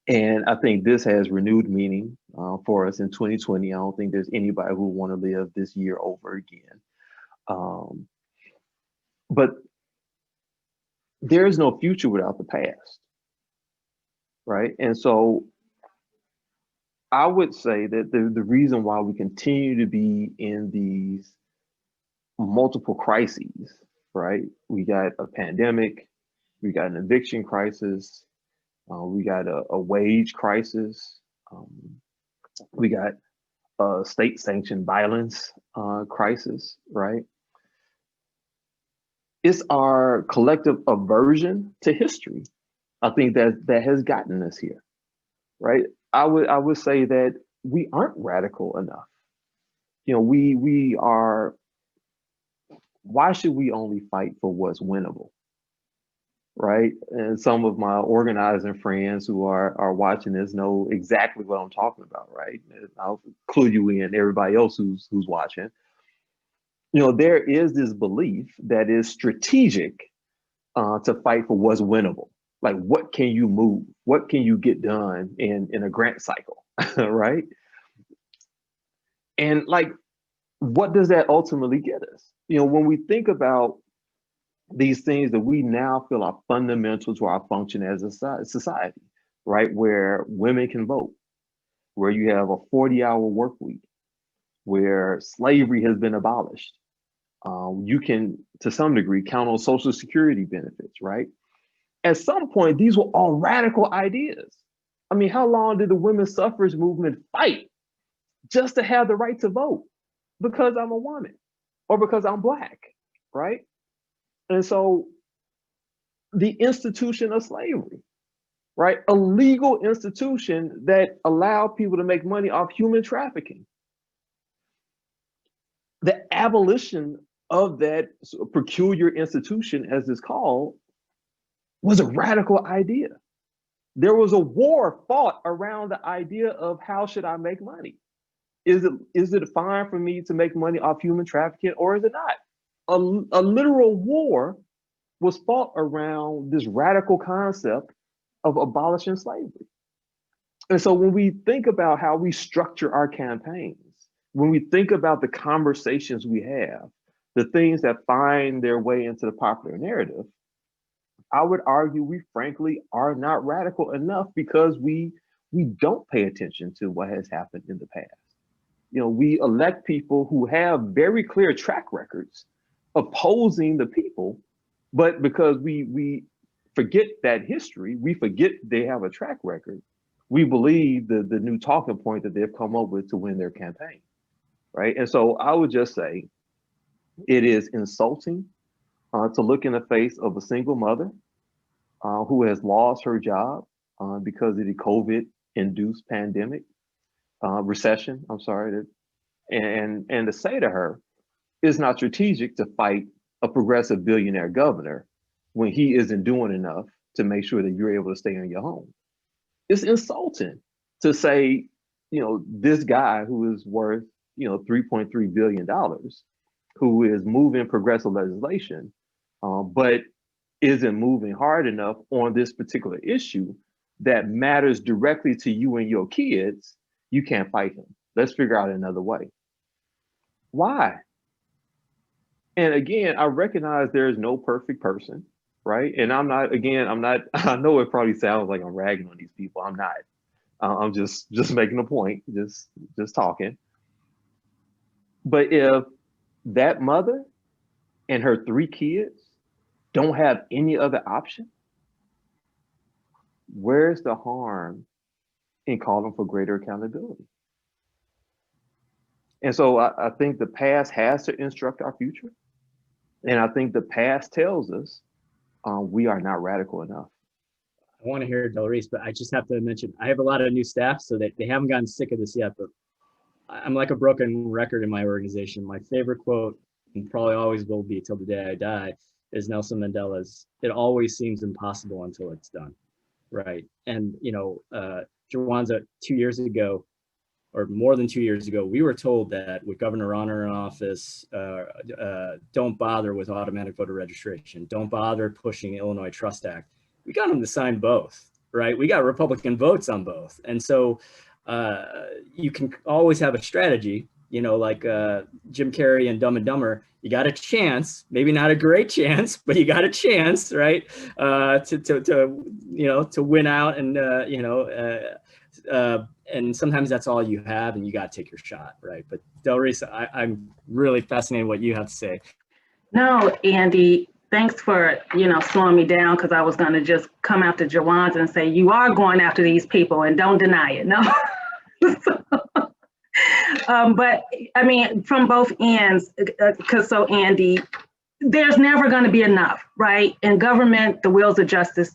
And I think this has renewed meaning for us in 2020. I don't think there's anybody who want to live this year over again. But there is no future without the past, right? And so I would say that the reason why we continue to be in these multiple crises, right? We got a pandemic, we got an eviction crisis, we got a wage crisis. We got a state-sanctioned violence crisis, right? It's our collective aversion to history. I think that has gotten us here, right? I would say that we aren't radical enough. We are. Why should we only fight for what's winnable? right? And some of my organizing friends who are watching this know exactly what I'm talking about, right? I'll clue you in, everybody else who's watching. You know, there is this belief that is strategic to fight for what's winnable. Like, what can you move? What can you get done in a grant cycle, right? And like, what does that ultimately get us? You know, when we think about these things that we now feel are fundamental to our function as a society, right? Where women can vote, where you have a 40-hour work week, where slavery has been abolished. You can, to some degree, count on Social Security benefits, right? At some point, these were all radical ideas. I mean, how long did the women's suffrage movement fight just to have the right to vote? Because I'm a woman or because I'm Black, right? And so the institution of slavery, right? A legal institution that allowed people to make money off human trafficking. The abolition of that peculiar institution, as it's called, was a radical idea. There was a war fought around the idea of how should I make money? Is it fine for me to make money off human trafficking, or is it not? A literal war was fought around this radical concept of abolishing slavery. And so when we think about how we structure our campaigns, when we think about the conversations we have, the things that find their way into the popular narrative, I would argue we frankly are not radical enough because we don't pay attention to what has happened in the past. You know, we elect people who have very clear track records opposing the people, but because we forget that history, we forget they have a track record, we believe the new talking point that they've come up with to win their campaign, right? And so I would just say it is insulting to look in the face of a single mother who has lost her job because of the COVID-induced pandemic, recession, I'm sorry, and to say to her, it's not strategic to fight a progressive billionaire governor when he isn't doing enough to make sure that you're able to stay in your home. It's insulting to say, you know, this guy who is worth, you know, $3.3 billion, who is moving progressive legislation, but isn't moving hard enough on this particular issue that matters directly to you and your kids, you can't fight him. Let's figure out another way. Why? And again, I recognize there is no perfect person, right? And I'm not, I know it probably sounds like I'm ragging on these people. I'm not. I'm just making a point, just talking. But if that mother and her 3 kids don't have any other option, where's the harm in calling for greater accountability? And so I think the past has to instruct our future. And I think the past tells us we are not radical enough. I want to hear Del Reese, but I just have to mention, I have a lot of new staff, so that they haven't gotten sick of this yet, but I'm like a broken record in my organization. My favorite quote, and probably always will be till the day I die, is Nelson Mandela's, "It always seems impossible until it's done." Right. And, you know, Jawanza, 2 years ago, or more than 2 years ago, we were told that with Governor Rauner in office, don't bother with automatic voter registration. Don't bother pushing the Illinois Trust Act. We got them to sign both, right? We got Republican votes on both. And so you can always have a strategy, you know, like Jim Carrey and Dumb and Dumber. You got a chance, maybe not a great chance, but you got a chance, right? To win out and, and sometimes that's all you have and you got to take your shot, right? But Del Reese, I'm really fascinated what you have to say. No, Andy, thanks for, slowing me down, because I was going to just come after Jawanza and say, you are going after these people and don't deny it. No. But I mean, from both ends, so Andy, there's never going to be enough, right? In government, the wheels of justice,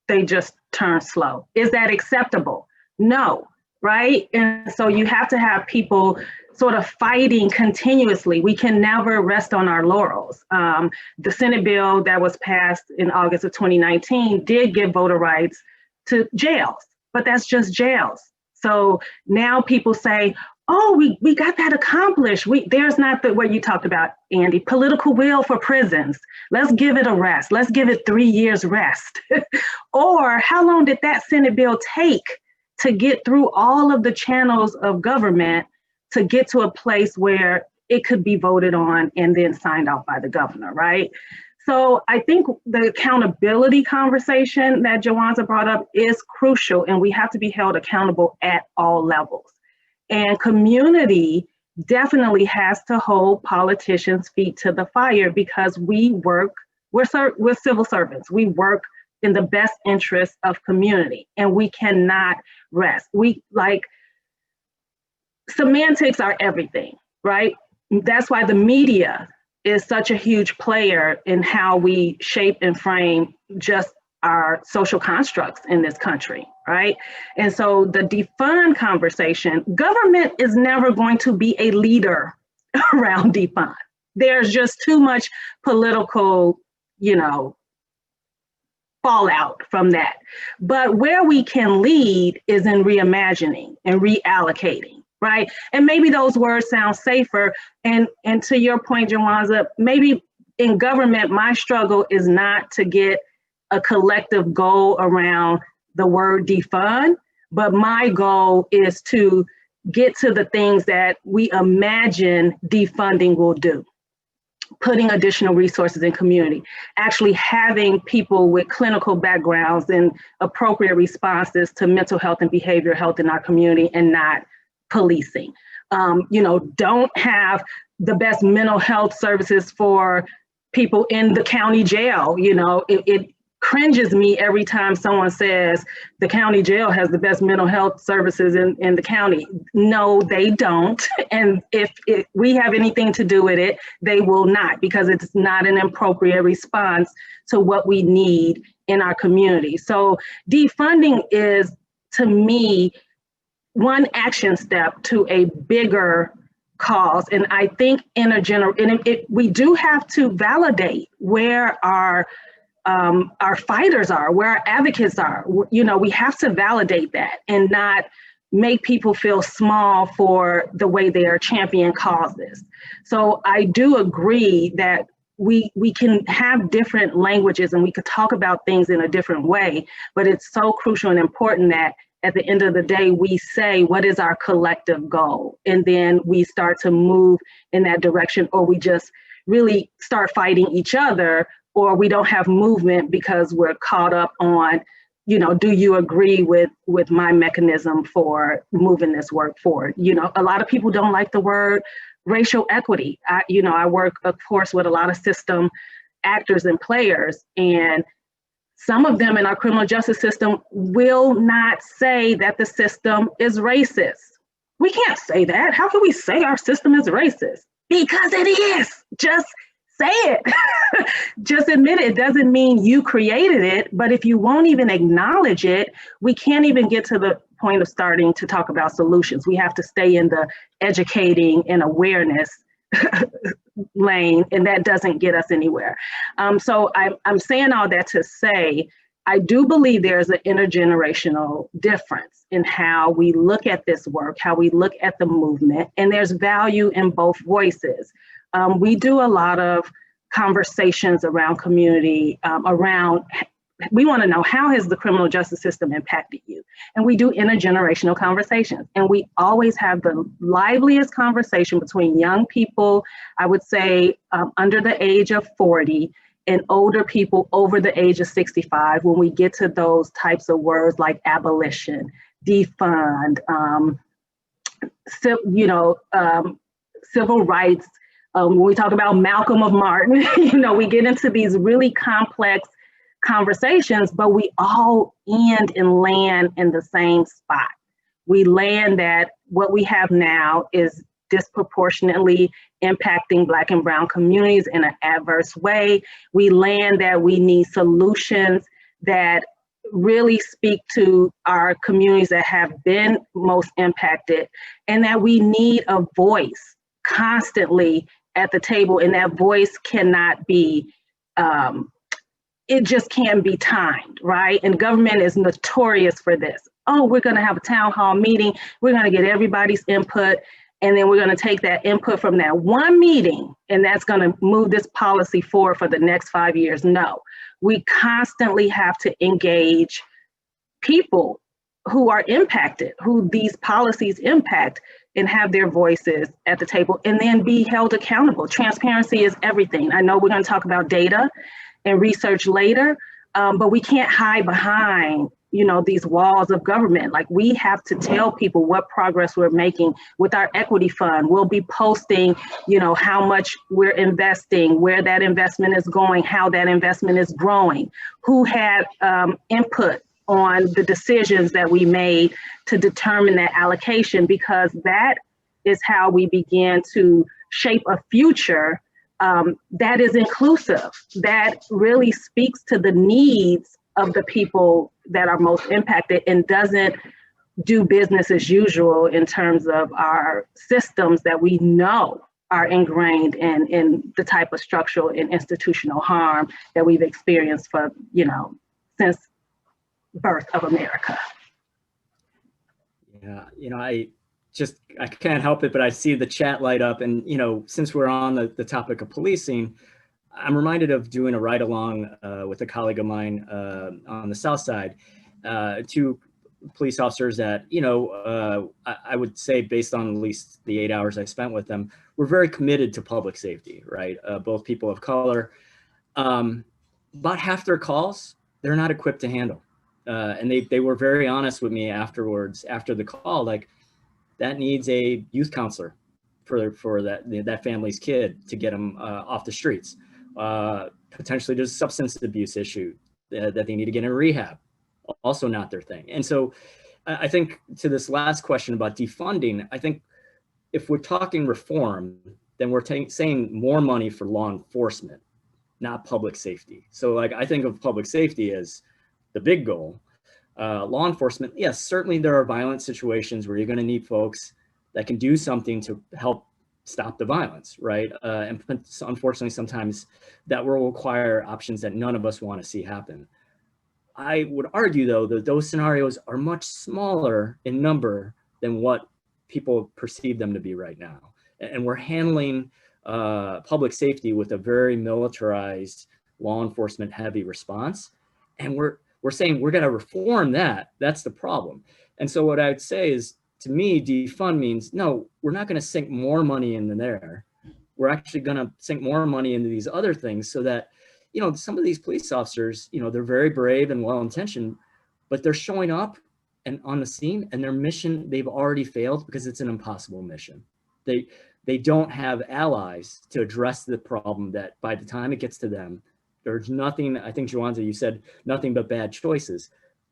they just turn slow. Is that acceptable? No, right? And so you have to have people sort of fighting continuously. We can never rest on our laurels. The Senate bill that was passed in August of 2019 did give voter rights to jails, but that's just jails. So now people say, oh, we got that accomplished. There's not what you talked about, Andy, political will for prisons. Let's give it a rest. Let's give it 3 years rest. Or how long did that Senate bill take to get through all of the channels of government to get to a place where it could be voted on and then signed off by the governor, right? So I think the accountability conversation that Jawanza brought up is crucial, and we have to be held accountable at all levels. And community definitely has to hold politicians' feet to the fire, because we're civil servants. We work in the best interest of community, and we cannot rest. Semantics are everything, right? That's why the media is such a huge player in how we shape and frame just our social constructs in this country, right? And so the defund conversation, government is never going to be a leader around defund. There's just too much political, fallout from that. But where we can lead is in reimagining and reallocating, right? And maybe those words sound safer. And to your point, Jawanza, maybe in government, my struggle is not to get a collective goal around the word defund, but my goal is to get to the things that we imagine defunding will do. Putting additional resources in community, actually having people with clinical backgrounds and appropriate responses to mental health and behavioral health in our community, and not policing. Don't have the best mental health services for people in the county jail. It cringes me every time someone says the county jail has the best mental health services in the county. No, they don't. And if we have anything to do with it, they will not, because it's not an appropriate response to what we need in our community. So defunding is, to me, one action step to a bigger cause. And I think we do have to validate where our fighters are, where our advocates are. We have to validate that and not make people feel small for the way they are champion causes. So I do agree that we can have different languages and we could talk about things in a different way, but it's so crucial and important that at the end of the day, we say, what is our collective goal? And then we start to move in that direction, or we just really start fighting each other, or we don't have movement because we're caught up on, do you agree with my mechanism for moving this work forward? A lot of people don't like the word racial equity. I work, of course, with a lot of system actors and players, and some of them in our criminal justice system will not say that the system is racist. We can't say that. How can we say our system is racist? Because it is. Just say it. Just admit it. It doesn't mean you created it, but if you won't even acknowledge it, we can't even get to the point of starting to talk about solutions. We have to stay in the educating and awareness lane, and that doesn't get us anywhere. So I'm saying all that to say, I do believe there's an intergenerational difference in how we look at this work, how we look at the movement, and there's value in both voices. We do a lot of conversations around community, we want to know, how has the criminal justice system impacted you? And we do intergenerational conversations, and we always have the liveliest conversation between young people, I would say under the age of 40, and older people over the age of 65, when we get to those types of words like abolition, defund, civil rights. When we talk about Malcolm of Martin, we get into these really complex conversations, but we all end and land in the same spot. We land that what we have now is disproportionately impacting Black and Brown communities in an adverse way. We land that we need solutions that really speak to our communities that have been most impacted, and that we need a voice constantly at the table, and that voice cannot be, it just can't be timed, right? And government is notorious for this. Oh, we're gonna have a town hall meeting, we're gonna get everybody's input, and then we're gonna take that input from that one meeting, and that's gonna move this policy forward for the next 5 years. No, we constantly have to engage people who are impacted, who these policies impact, and have their voices at the table, and then be held accountable. Transparency is everything. I know we're gonna talk about data and research later, but we can't hide behind, you know, these walls of government. Like, we have to tell people what progress we're making with our equity fund. We'll be posting, you know, how much we're investing, where that investment is going, how that investment is growing, who had input on the decisions that we made to determine that allocation, because that is how we begin to shape a future that is inclusive, that really speaks to the needs of the people that are most impacted, and doesn't do business as usual in terms of our systems that we know are ingrained in the type of structural and institutional harm that we've experienced for, you know, since birth of America. Yeah, you know, I can't help it, but I see the chat light up, and, you know, since we're on the topic of policing, I'm reminded of doing a ride along with a colleague of mine on the South Side, two police officers that, you know, I would say, based on at least the 8 hours I spent with them, were very committed to public safety, right? Both people of color. About half their calls, they're not equipped to handle. And they were very honest with me afterwards, after the call, like, that needs a youth counselor for that family's kid to get them off the streets. Potentially there's a substance abuse issue that they need to get in rehab, also not their thing. And so I think, to this last question about defunding, I think if we're talking reform, then we're saying more money for law enforcement, not public safety. So, like, I think of public safety as the big goal. Law enforcement, yes, certainly there are violent situations where you're going to need folks that can do something to help stop the violence, right? And unfortunately, sometimes that will require options that none of us want to see happen. I would argue, though, that those scenarios are much smaller in number than what people perceive them to be right now. And we're handling public safety with a very militarized, law enforcement heavy response. And we're saying we're going to reform that. That's the problem. And so what I'd say is, to me, defund means, no, we're not going to sink more money into there. We're actually going to sink more money into these other things, so that, you know, some of these police officers, you know, they're very brave and well-intentioned, but they're showing up and on the scene, and their mission, they've already failed because it's an impossible mission. They don't have allies to address the problem, that by the time it gets to them, there's nothing. I think, Joanza, you said nothing but bad choices.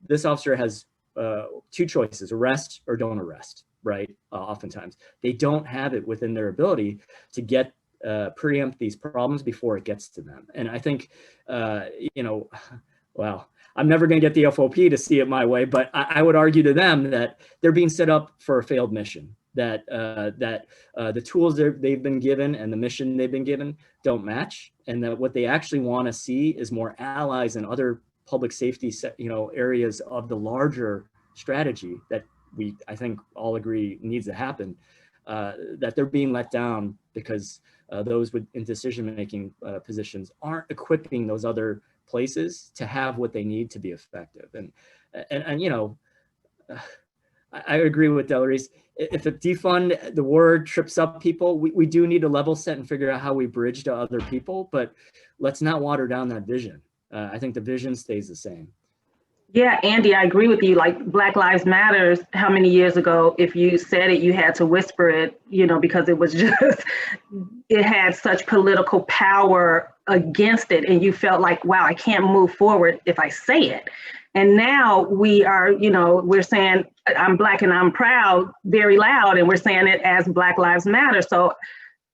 This officer has two choices: arrest or don't arrest, right? Oftentimes they don't have it within their ability to get preempt these problems before it gets to them. And I think, you know, well, I'm never going to get the FOP to see it my way, but I would argue to them that they're being set up for a failed mission. That the tools they've been given and the mission they've been given don't match, and that what they actually want to see is more allies in other public safety, you know, areas of the larger strategy that I think all agree needs to happen. That they're being let down because those in decision-making positions aren't equipping those other places to have what they need to be effective. And you know, I agree with Delarice. If a defund, the word trips up people, we do need to level set and figure out how we bridge to other people, but let's not water down that vision. I think the vision stays the same. Yeah, Andy, I agree with you. Like, Black Lives Matters, how many years ago, if you said it, you had to whisper it, you know, because it was just, it had such political power against it. And you felt like, wow, I can't move forward if I say it. And now we are, you know, we're saying, I'm Black and I'm proud, very loud, and we're saying it as Black Lives Matter. So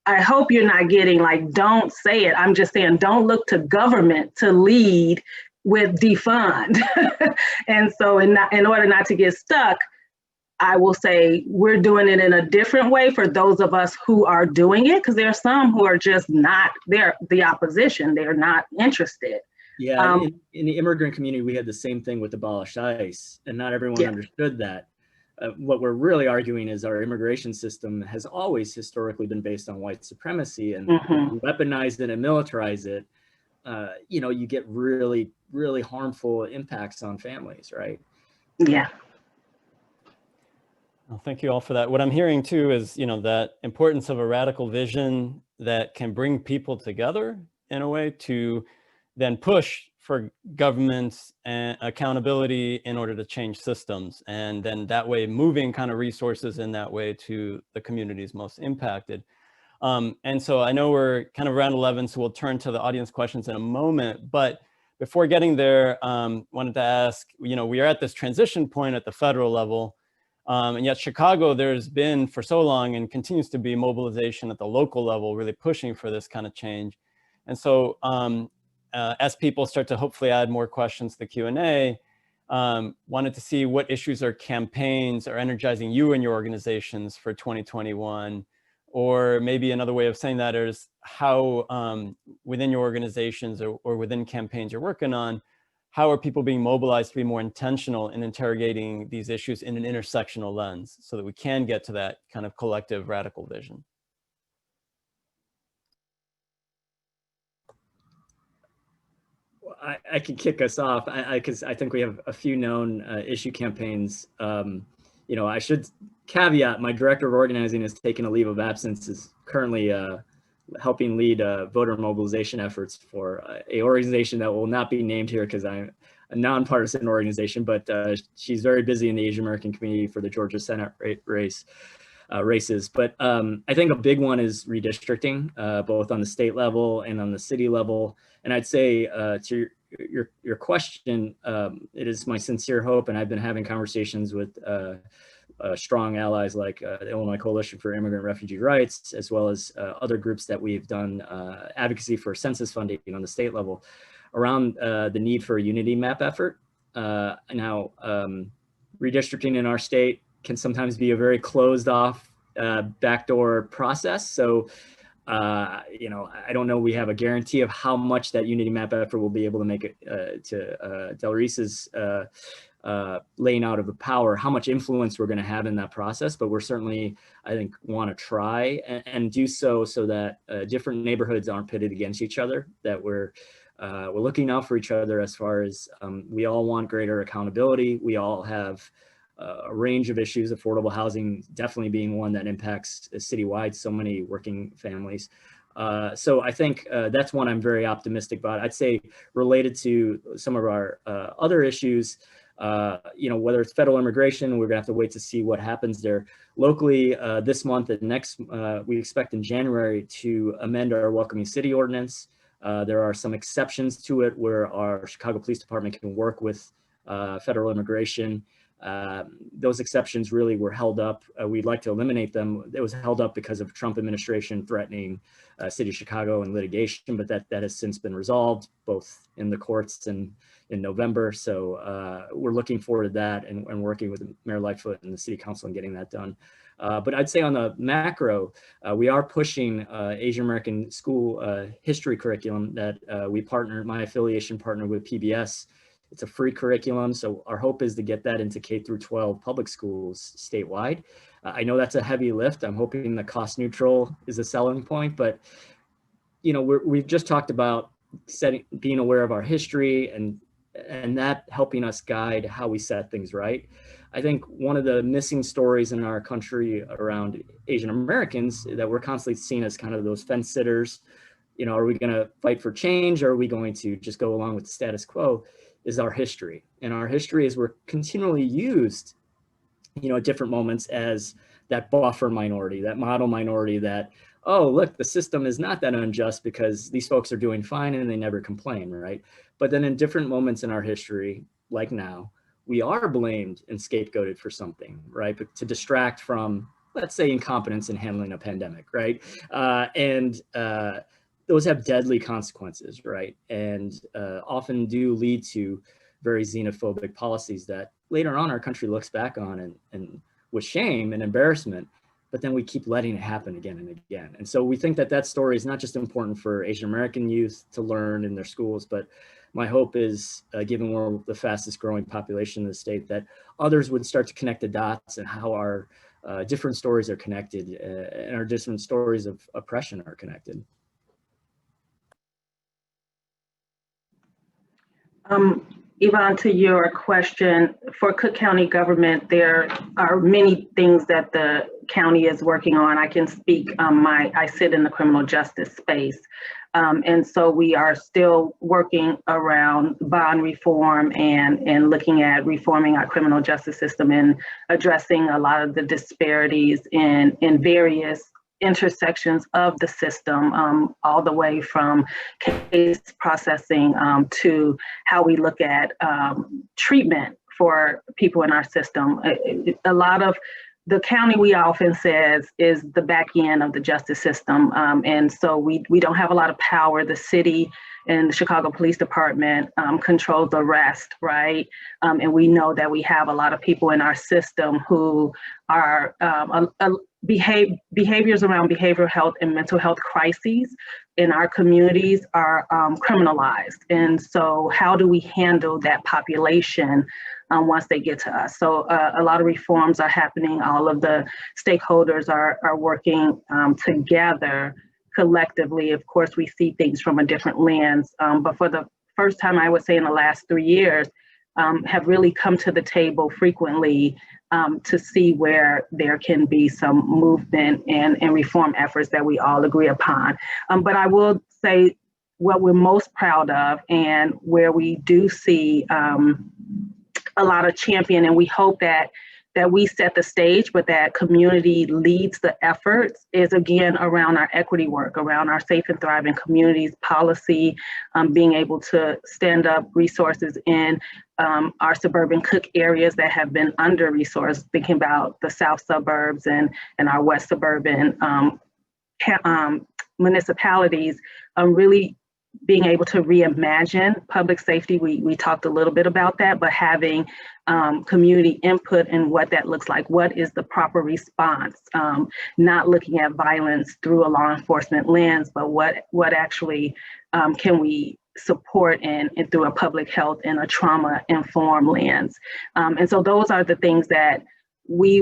I hope you're not getting like, don't say it. I'm just saying, don't look to government to lead with defund. And so in order not to get stuck, I will say we're doing it in a different way for those of us who are doing it, because there are some who are just not, they're the opposition, they're not interested. Yeah, in the immigrant community, we had the same thing with Abolish ICE, and not everyone understood that. What we're really arguing is our immigration system has always historically been based on white supremacy, and if you weaponize it and militarize it, you know, you get really, really harmful impacts on families, right? Yeah. Well, thank you all for that. What I'm hearing too is, you know, that importance of a radical vision that can bring people together in a way to then push for governments and accountability in order to change systems. And then that way moving kind of resources in that way to the communities most impacted. And so I know we're kind of around 11, so we'll turn to the audience questions in a moment. But before getting there, wanted to ask, you know, we are at this transition point at the federal level. And yet Chicago, there's been for so long and continues to be mobilization at the local level, really pushing for this kind of change. And so as people start to hopefully add more questions to the Q&A, wanted to see what issues or campaigns are energizing you and your organizations for 2021, or maybe another way of saying that is how within your organizations or within campaigns you're working on, how are people being mobilized to be more intentional in interrogating these issues in an intersectional lens so that we can get to that kind of collective radical vision? I can kick us off because I think we have a few known issue campaigns. You know, I should caveat, my director of organizing is taking a leave of absence, is currently helping lead voter mobilization efforts for a organization that will not be named here because I'm a nonpartisan organization, but she's very busy in the Asian American community for the Georgia Senate races. But I think a big one is redistricting, both on the state level and on the city level. And I'd say to your question, it is my sincere hope, and I've been having conversations with strong allies like the Illinois Coalition for Immigrant Refugee Rights, as well as other groups that we've done advocacy for census funding on the state level around the need for a unity map effort. Now, redistricting in our state can sometimes be a very closed off backdoor process. So, you know, I don't know we have a guarantee of how much that unity map effort will be able to make it to Del Reese's laying out of the power, how much influence we're going to have in that process. But we're certainly, I think, want to try and do so that different neighborhoods aren't pitted against each other, that we're looking out for each other as far as we all want greater accountability. We all have a range of issues, affordable housing definitely being one that impacts citywide so many working families. So I think that's one I'm very optimistic about. I'd say related to some of our other issues, you know, whether it's federal immigration, we're gonna have to wait to see what happens there. Locally, this month and next, we expect in January to amend our welcoming city ordinance. There are some exceptions to it where our Chicago Police Department can work with federal immigration. Those exceptions really were held up. We'd like to eliminate them. It was held up because of Trump administration threatening City of Chicago and litigation, but that has since been resolved, both in the courts and in November. So we're looking forward to that and working with Mayor Lightfoot and the City Council and getting that done. But I'd say on the macro, we are pushing Asian American school history curriculum that my affiliation partnered with PBS. It's a free curriculum, so our hope is to get that into K through 12 public schools statewide. I know that's a heavy lift. I'm hoping the cost neutral is a selling point, but you know, we've just talked about being aware of our history and that helping us guide how we set things right. I think one of the missing stories in our country around Asian Americans that we're constantly seen as kind of those fence sitters. You know, are we going to fight for change, or are we going to just go along with the status quo? Is our history. And our history is we're continually used, you know, at different moments as that buffer minority, that model minority that, oh, look, the system is not that unjust because these folks are doing fine and they never complain, right? But then in different moments in our history, like now, we are blamed and scapegoated for something, right? But to distract from, let's say, incompetence in handling a pandemic, right? those have deadly consequences, right? And often do lead to very xenophobic policies that later on our country looks back on and with shame and embarrassment, but then we keep letting it happen again and again. And so we think that that story is not just important for Asian American youth to learn in their schools, but my hope is, given we're the fastest growing population in the state, that others would start to connect the dots and how our different stories are connected and our different stories of oppression are connected. Yvonne, to your question, for Cook County government, there are many things that the county is working on. I can speak, I sit in the criminal justice space. And so we are still working around bond reform and looking at reforming our criminal justice system and addressing a lot of the disparities in various intersections of the system, all the way from case processing to how we look at treatment for people in our system. A lot of the county, we often says, is the back end of the justice system. And so we don't have a lot of power. The city and the Chicago Police Department controls the rest, right? And we know that we have a lot of people in our system who are behaviors around behavioral health and mental health crises in our communities are criminalized. And so how do we handle that population once they get to us? So a lot of reforms are happening. All of the stakeholders are working together collectively. Of course, we see things from a different lens, but for the first time, I would say in the last 3 years, have really come to the table frequently to see where there can be some movement and reform efforts that we all agree upon. But I will say what we're most proud of and where we do see a lot of champion, and we hope that we set the stage, but that community leads the efforts, is again around our equity work, around our safe and thriving communities policy, being able to stand up resources in our suburban Cook areas that have been under-resourced, thinking about the south suburbs and our west suburban municipalities, really being able to reimagine public safety. We talked a little bit about that, but having community input and what that looks like. What is the proper response? Not looking at violence through a law enforcement lens, but what actually can we support and through a public health and a trauma-informed lens. And so those are the things that we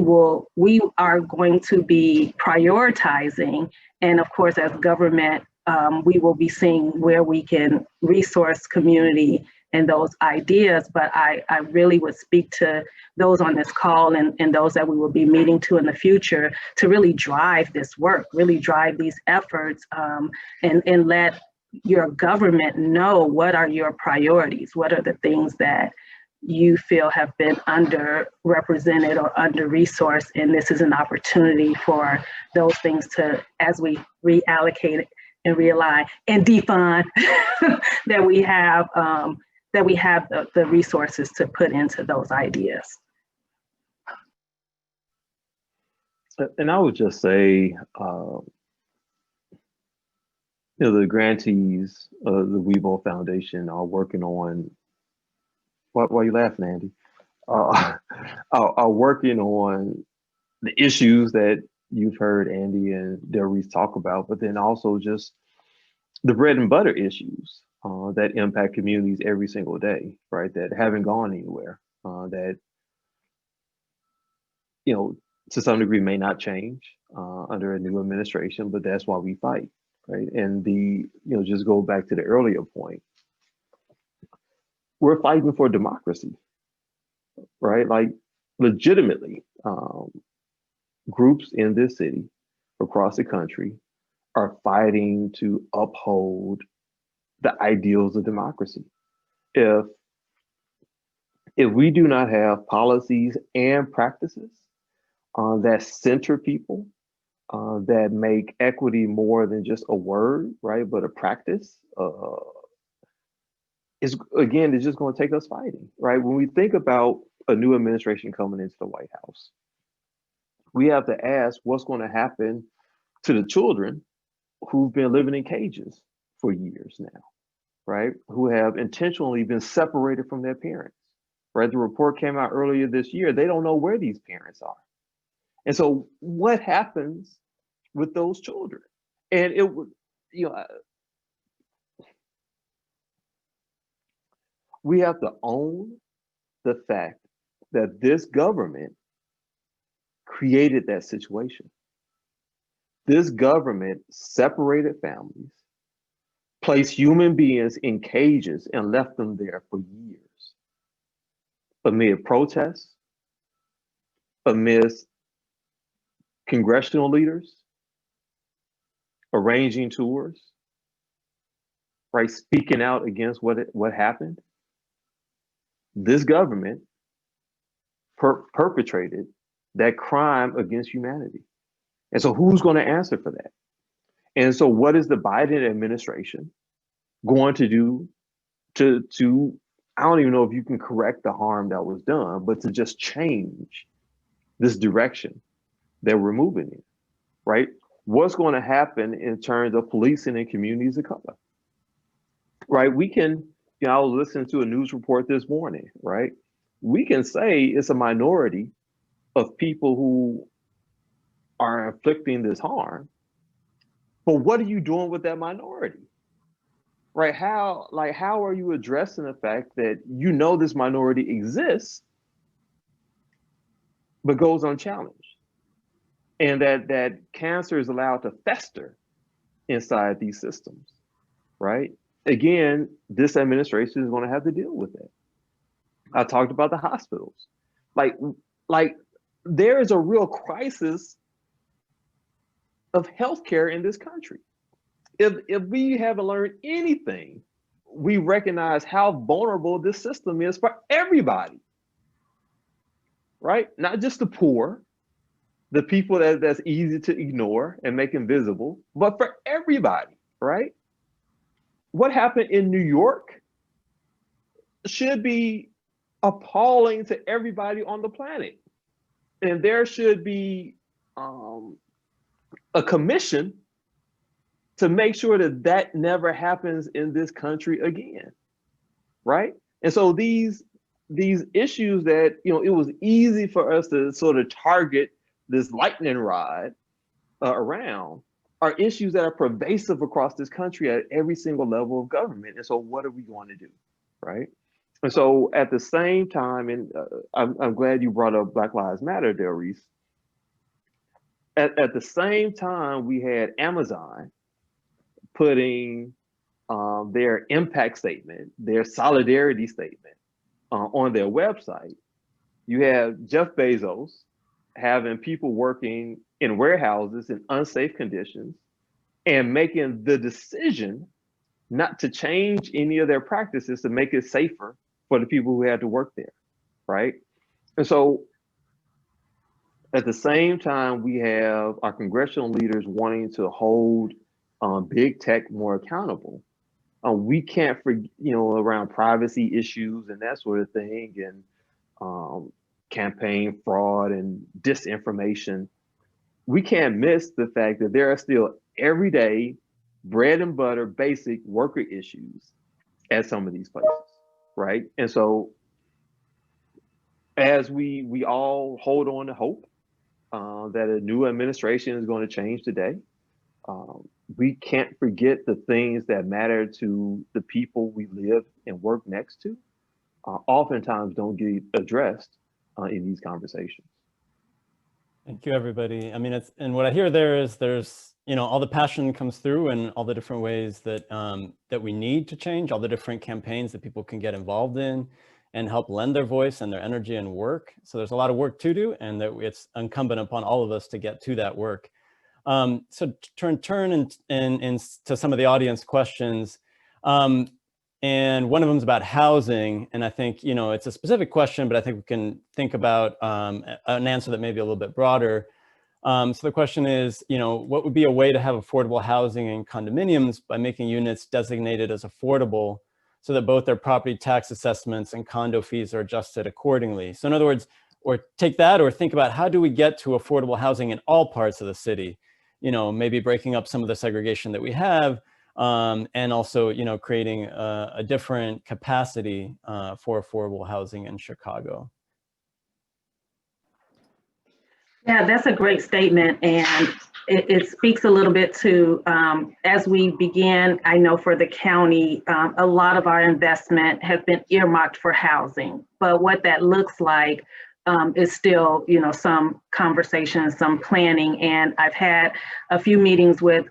are going to be prioritizing. And of course, as government, we will be seeing where we can resource community and those ideas. But I really would speak to those on this call and those that we will be meeting to in the future to really drive this work, really drive these efforts, and let your government know what are your priorities, what are the things that you feel have been underrepresented or under-resourced, and this is an opportunity for those things to, as we reallocate it, and realign and defund, that we have the resources to put into those ideas. And I would just say, the grantees of the Weibo Foundation are working on, why are you laughing, Andy? Are working on the issues that you've heard Andy and Doris talk about, but then also just the bread and butter issues that impact communities every single day, right? That haven't gone anywhere, that, to some degree may not change under a new administration, but that's why we fight, right? And just go back to the earlier point, we're fighting for democracy, right? Like legitimately, groups in this city, across the country, are fighting to uphold the ideals of democracy. If we do not have policies and practices that center people, that make equity more than just a word, right, but a practice, it's just going to take us fighting, right? When we think about a new administration coming into the White House, we have to ask what's going to happen to the children who've been living in cages for years now, right? Who have intentionally been separated from their parents, right? The report came out earlier this year. They don't know where these parents are. And so what happens with those children? And it would, you know, we have to own the fact that this government created that situation. This government separated families, placed human beings in cages and left them there for years. Amid protests, amidst congressional leaders, arranging tours, right, speaking out against what happened. This government perpetrated that crime against humanity. And so who's going to answer for that? And so what is the Biden administration going to do to I don't even know if you can correct the harm that was done, but to just change this direction that we're moving in, right? What's going to happen in terms of policing in communities of color, right? We can, you know, I was listening to a news report this morning, right? We can say it's a minority of people who are inflicting this harm, but what are you doing with that minority? Right? How are you addressing the fact that you know this minority exists, but goes unchallenged? And that cancer is allowed to fester inside these systems, right? Again, this administration is going to have to deal with it. I talked about the hospitals. Like there is a real crisis of healthcare in this country. If we haven't learned anything, we recognize how vulnerable this system is for everybody, right? Not just the poor, the people that's easy to ignore and make invisible, but for everybody, right? What happened in New York should be appalling to everybody on the planet. And there should be a commission to make sure that that never happens in this country again, right? And so these issues that, you know, it was easy for us to sort of target this lightning rod around are issues that are pervasive across this country at every single level of government. And so what are we going to do, right? And so at the same time, and I'm glad you brought up Black Lives Matter, Delreese. At the same time, we had Amazon putting their impact statement, their solidarity statement on their website. You have Jeff Bezos having people working in warehouses in unsafe conditions and making the decision not to change any of their practices to make it safer for the people who had to work there, right? And so at the same time, we have our congressional leaders wanting to hold big tech more accountable. We can't forget, you know, around privacy issues and that sort of thing, and campaign fraud and disinformation. We can't miss the fact that there are still everyday bread and butter, basic worker issues at some of these places, right? And so as we all hold on to hope that a new administration is going to change today, we can't forget the things that matter to the people we live and work next to. Oftentimes don't get addressed in these conversations. Thank you, everybody. I mean, and what I hear there is there's, you know, all the passion comes through and all the different ways that that we need to change, all the different campaigns that people can get involved in and help lend their voice and their energy and work. So there's a lot of work to do, and that it's incumbent upon all of us to get to that work. So turn to some of the audience questions. And one of them is about housing. And I think, you know, it's a specific question, but I think we can think about an answer that may be a little bit broader. So the question is, you know, what would be a way to have affordable housing in condominiums by making units designated as affordable so that both their property tax assessments and condo fees are adjusted accordingly? So in other words, or take that or think about how do we get to affordable housing in all parts of the city? You know, maybe breaking up some of the segregation that we have, and also, creating a different capacity for affordable housing in Chicago. Yeah, that's a great statement. And it speaks a little bit to, as we begin, I know for the county, a lot of our investment has been earmarked for housing. But what that looks like is still, some conversation, some planning. And I've had a few meetings with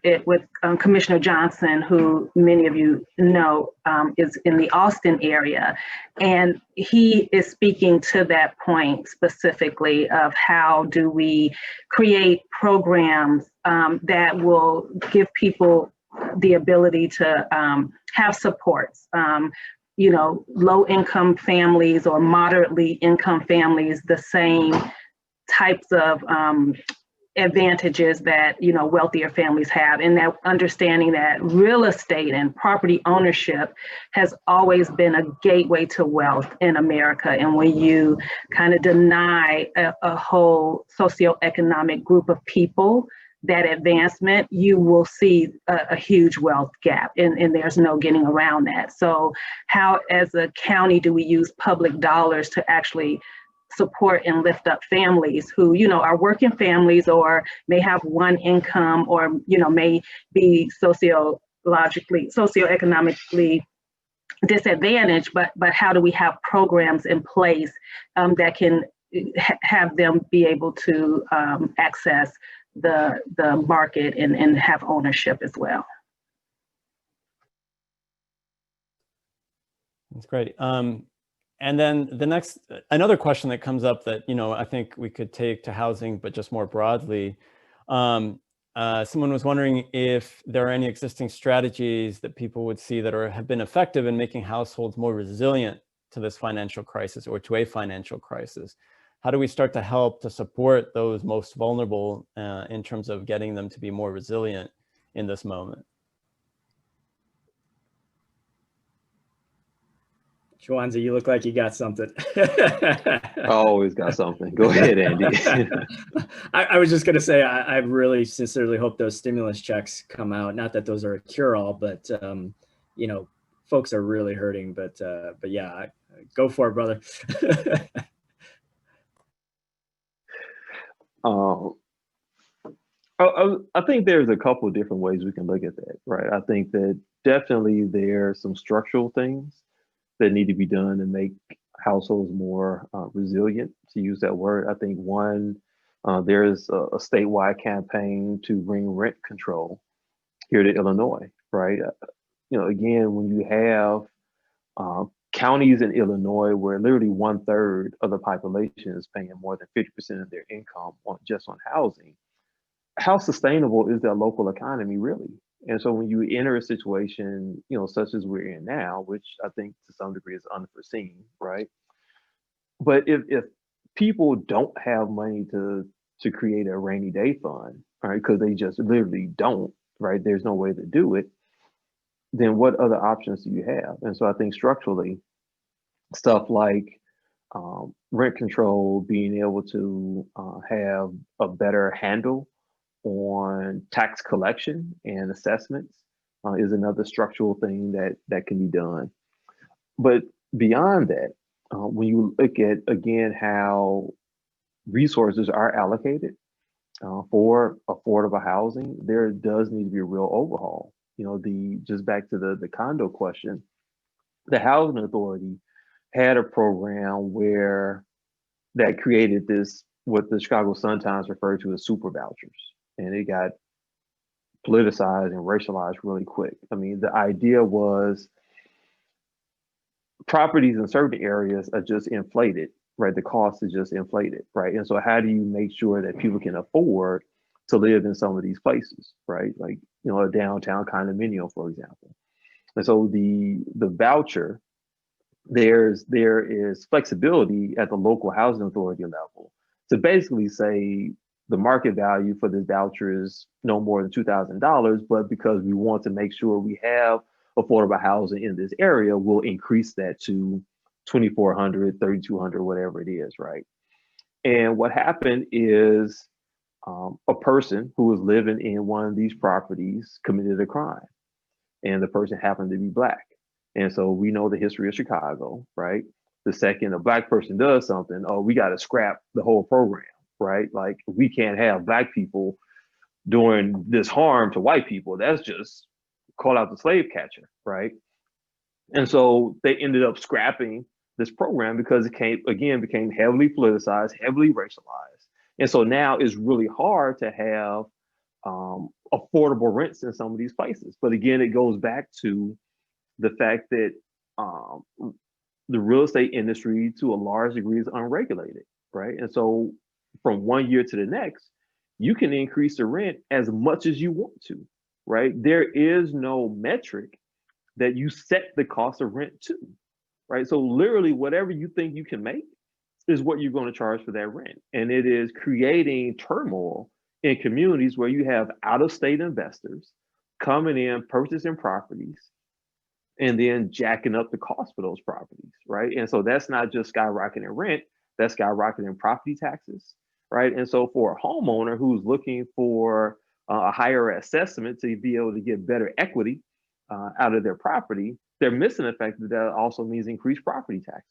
Commissioner Johnson, who many of you know is in the Austin area. And he is speaking to that point specifically of how do we create programs that will give people the ability to have supports. Low income families or moderately income families, the same types of advantages that wealthier families have, and that understanding that real estate and property ownership has always been a gateway to wealth in America. And when you kind of deny a whole socioeconomic group of people that advancement, you will see a huge wealth gap, and there's no getting around that. So how, as a county, do we use public dollars to actually support and lift up families who, are working families or may have one income or, may be socioeconomically disadvantaged, but how do we have programs in place that can have them be able to access the market and have ownership as well. That's great. And then another question that comes up that, I think we could take to housing, but just more broadly. Someone was wondering if there are any existing strategies that people would see that have been effective in making households more resilient to this financial crisis or to a financial crisis. How do we start to help to support those most vulnerable in terms of getting them to be more resilient in this moment? Chwanza, you look like you got something. I always got something. Go ahead, Andy. I was just going to say, I really sincerely hope those stimulus checks come out. Not that those are a cure-all, but folks are really hurting. But yeah, go for it, brother. I think there's a couple of different ways we can look at that, right? I think that definitely there's some structural things that need to be done to make households more resilient, to use that word. I think one, there's a statewide campaign to bring rent control here to Illinois, right? Again, when you have counties in Illinois where literally 1/3 of the population is paying more than 50% of their income just on housing, how sustainable is that local economy really? And so when you enter a situation, such as we're in now, which I think to some degree is unforeseen, right? But if people don't have money to create a rainy day fund, right, because they just literally don't, right? There's no way to do it. Then what other options do you have? And so I think structurally, stuff like rent control, being able to have a better handle on tax collection and assessments is another structural thing that can be done. But beyond that, when you look at, again, how resources are allocated for affordable housing, there does need to be a real overhaul. Just back to the condo question, the Housing Authority had a program that created this, what the Chicago Sun-Times referred to as super vouchers. And it got politicized and racialized really quick. I mean, the idea was properties in certain areas are just inflated, right? The cost is just inflated, right? And so how do you make sure that people can afford to live in some of these places, right? Like, a downtown condominium, for example. And so the voucher, there is flexibility at the local housing authority level to basically say, the market value for this voucher is no more than $2,000, but because we want to make sure we have affordable housing in this area, we'll increase that to $2,400, $3,200, whatever it is, right? And what happened is a person who was living in one of these properties committed a crime. and the person happened to be Black. And so we know the history of Chicago, right? The second a Black person does something, oh, we got to scrap the whole program, right? Like, we can't have Black people doing this harm to white people. That's just call out the slave catcher, right? And so they ended up scrapping this program because it became heavily politicized, heavily racialized. And so now it's really hard to have affordable rents in some of these places. But again, it goes back to the fact that the real estate industry to a large degree is unregulated, right? And so from one year to the next, you can increase the rent as much as you want to, right? There is no metric that you set the cost of rent to, right? So literally whatever you think you can make is what you're going to charge for that rent. And it is creating turmoil in communities where you have out-of-state investors coming in, purchasing properties, and then jacking up the cost for those properties, right? And so that's not just skyrocketing rent, that's skyrocketing property taxes, right? And so for a homeowner who's looking for a higher assessment to be able to get better equity out of their property, they're missing the fact that that also means increased property taxes,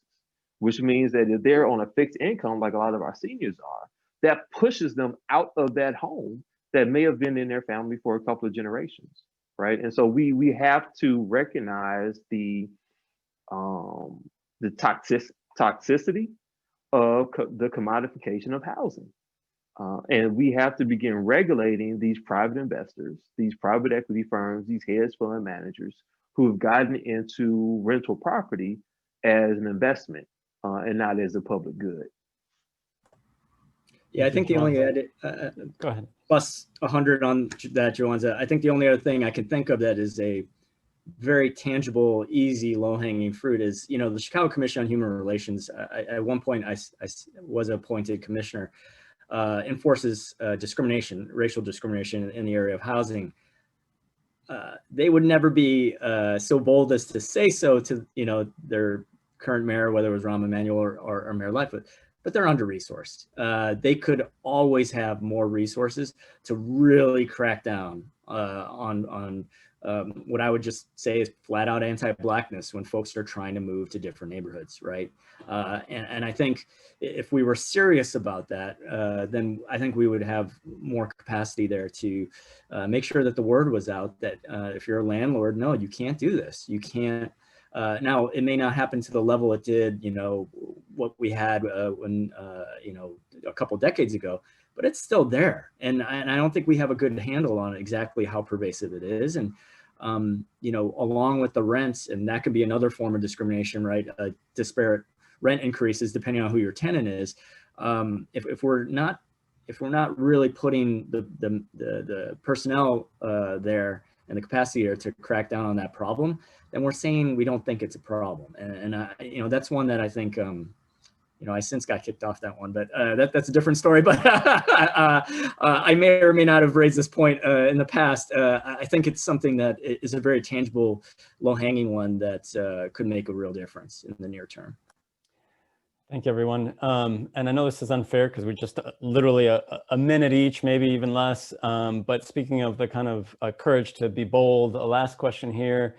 which means that if they're on a fixed income, like a lot of our seniors are, that pushes them out of that home that may have been in their family for a couple of generations, right? And so we have to recognize the toxicity of the commodification of housing. And we have to begin regulating these private investors, these private equity firms, these hedge fund managers who have gotten into rental property as an investment and not as a public good. Yeah, I think the only edit, go ahead. Plus 100 on that, Joanza. I think the only other thing I can think of that is a very tangible, easy, low-hanging fruit is, you know, the Chicago Commission on Human Relations. At one point, I was appointed commissioner. Enforces discrimination, racial discrimination in the area of housing. They would never be so bold as to say so to, you know, their current mayor, whether it was Rahm Emanuel or Mayor Lightfoot, but they're under-resourced. They could always have more resources to really crack down on what I would just say is flat out anti-Blackness when folks are trying to move to different neighborhoods, right? And I think if we were serious about that, then I think we would have more capacity there to make sure that the word was out that if you're a landlord, no, you can't do this. You can't. Now, it may not happen to the level it did, you know, what we had when, you know, a couple decades ago, but it's still there. And I don't think we have a good handle on exactly how pervasive it is. And, you know, along with the rents, and that could be another form of discrimination, right? Disparate rent increases depending on who your tenant is. If we're not really putting the personnel there and the capacity there to crack down on that problem, then we're saying we don't think it's a problem. And you know, that's one that I think, you know, I since got kicked off that one, but that's a different story. But I may or may not have raised this point in the past. I think it's something that is a very tangible, low-hanging one that could make a real difference in the near term. Thank you, everyone. And I know this is unfair because we just literally a minute each, maybe even less. But speaking of the kind of courage to be bold, a last question here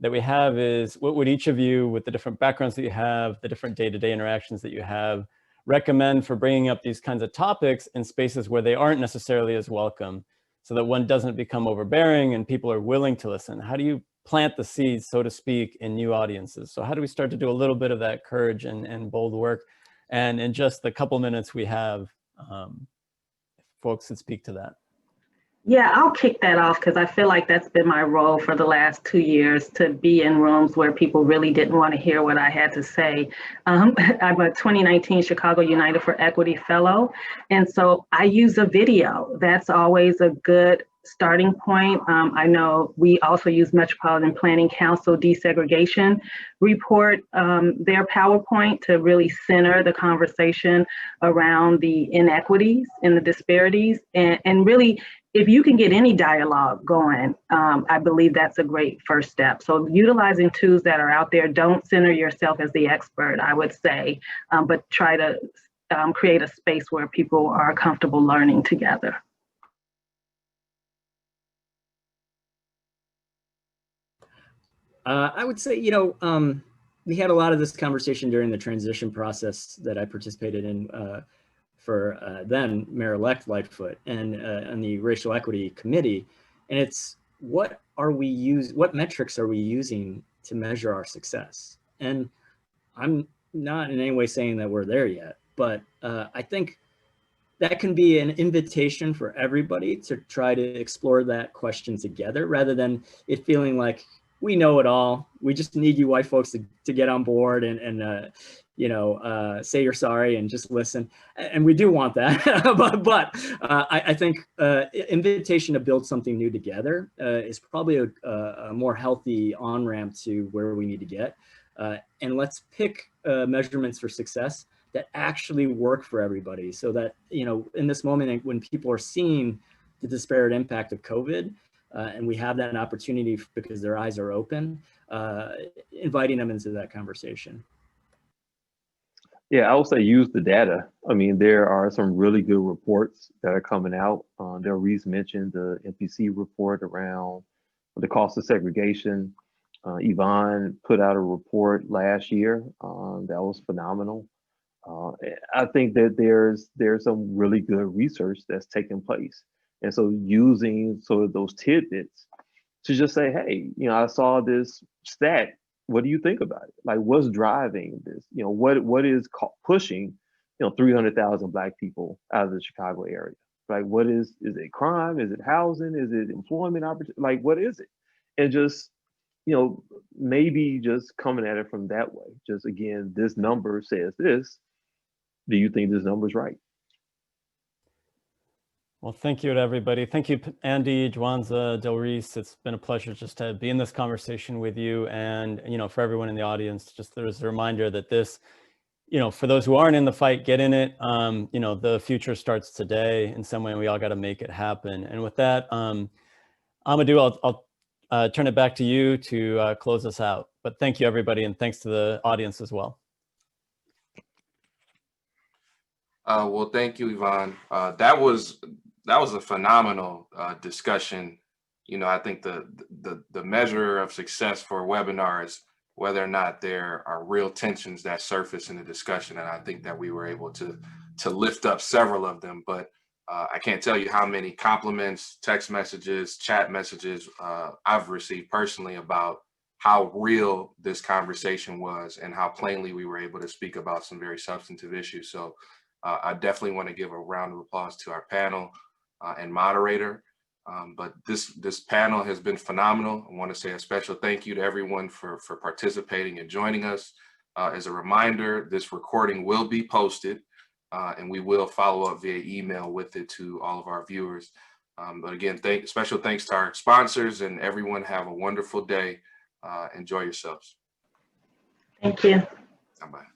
that we have is, what would each of you, with the different backgrounds that you have, the different day-to-day interactions that you have, recommend for bringing up these kinds of topics in spaces where they aren't necessarily as welcome, so that one doesn't become overbearing and people are willing to listen? How do you plant the seeds, so to speak, in new audiences? So how do we start to do a little bit of that courage and bold work? And in just the couple minutes we have, folks could speak to that. Yeah, I'll kick that off because I feel like that's been my role for the last 2 years, to be in rooms where people really didn't want to hear what I had to say. I'm a 2019 Chicago United for Equity Fellow, and so I use a video. That's always a good starting point. I know we also use Metropolitan Planning Council desegregation report, their PowerPoint, to really center the conversation around the inequities and the disparities, and really, if you can get any dialogue going, I believe that's a great first step. So utilizing tools that are out there, don't center yourself as the expert, I would say, but try to create a space where people are comfortable learning together. I would say, we had a lot of this conversation during the transition process that I participated in for then Mayor-elect Lightfoot and on the Racial Equity Committee. And it's what metrics are we using to measure our success? And I'm not in any way saying that we're there yet, but I think that can be an invitation for everybody to try to explore that question together rather than it feeling like we know it all. We just need you white folks to get on board and say you're sorry and just listen. And we do want that, but I think invitation to build something new together is probably a more healthy on-ramp to where we need to get. And let's pick measurements for success that actually work for everybody so that, in this moment when people are seeing the disparate impact of COVID, and we have that opportunity because their eyes are open, inviting them into that conversation. Yeah, I would say use the data. I mean, there are some really good reports that are coming out. Reese mentioned the MPC report around the cost of segregation. Yvonne put out a report last year that was phenomenal. I think that there's some really good research that's taking place. And so using sort of those tidbits to just say, hey, I saw this stat. What do you think about it? Like, what's driving this? What is pushing, 300,000 Black people out of the Chicago area? Like, is it crime? Is it housing? Is it employment opportunity? Like, what is it? And just, maybe just coming at it from that way. Just again, this number says this. Do you think this number is right? Well, thank you to everybody. Thank you, Andy, Juanza, Del Reese. It's been a pleasure just to be in this conversation with you. And, for everyone in the audience, just there's a reminder that this, for those who aren't in the fight, get in it. The future starts today in some way, and we all got to make it happen. And with that, Amadou, I'll turn it back to you to close us out. But thank you, everybody, and thanks to the audience as well. Well, thank you, Yvonne. That was a phenomenal discussion. I think the measure of success for a webinar is whether or not there are real tensions that surface in the discussion, and I think that we were able to lift up several of them. But I can't tell you how many compliments, text messages, chat messages I've received personally about how real this conversation was and how plainly we were able to speak about some very substantive issues. So I definitely want to give a round of applause to our panel and moderator. But this panel has been phenomenal. I want to say a special thank you to everyone for participating and joining us. As a reminder, this recording will be posted and we will follow up via email with it to all of our viewers. But again, special thanks to our sponsors, and everyone have a wonderful day. Enjoy yourselves. Thank you. Bye-bye.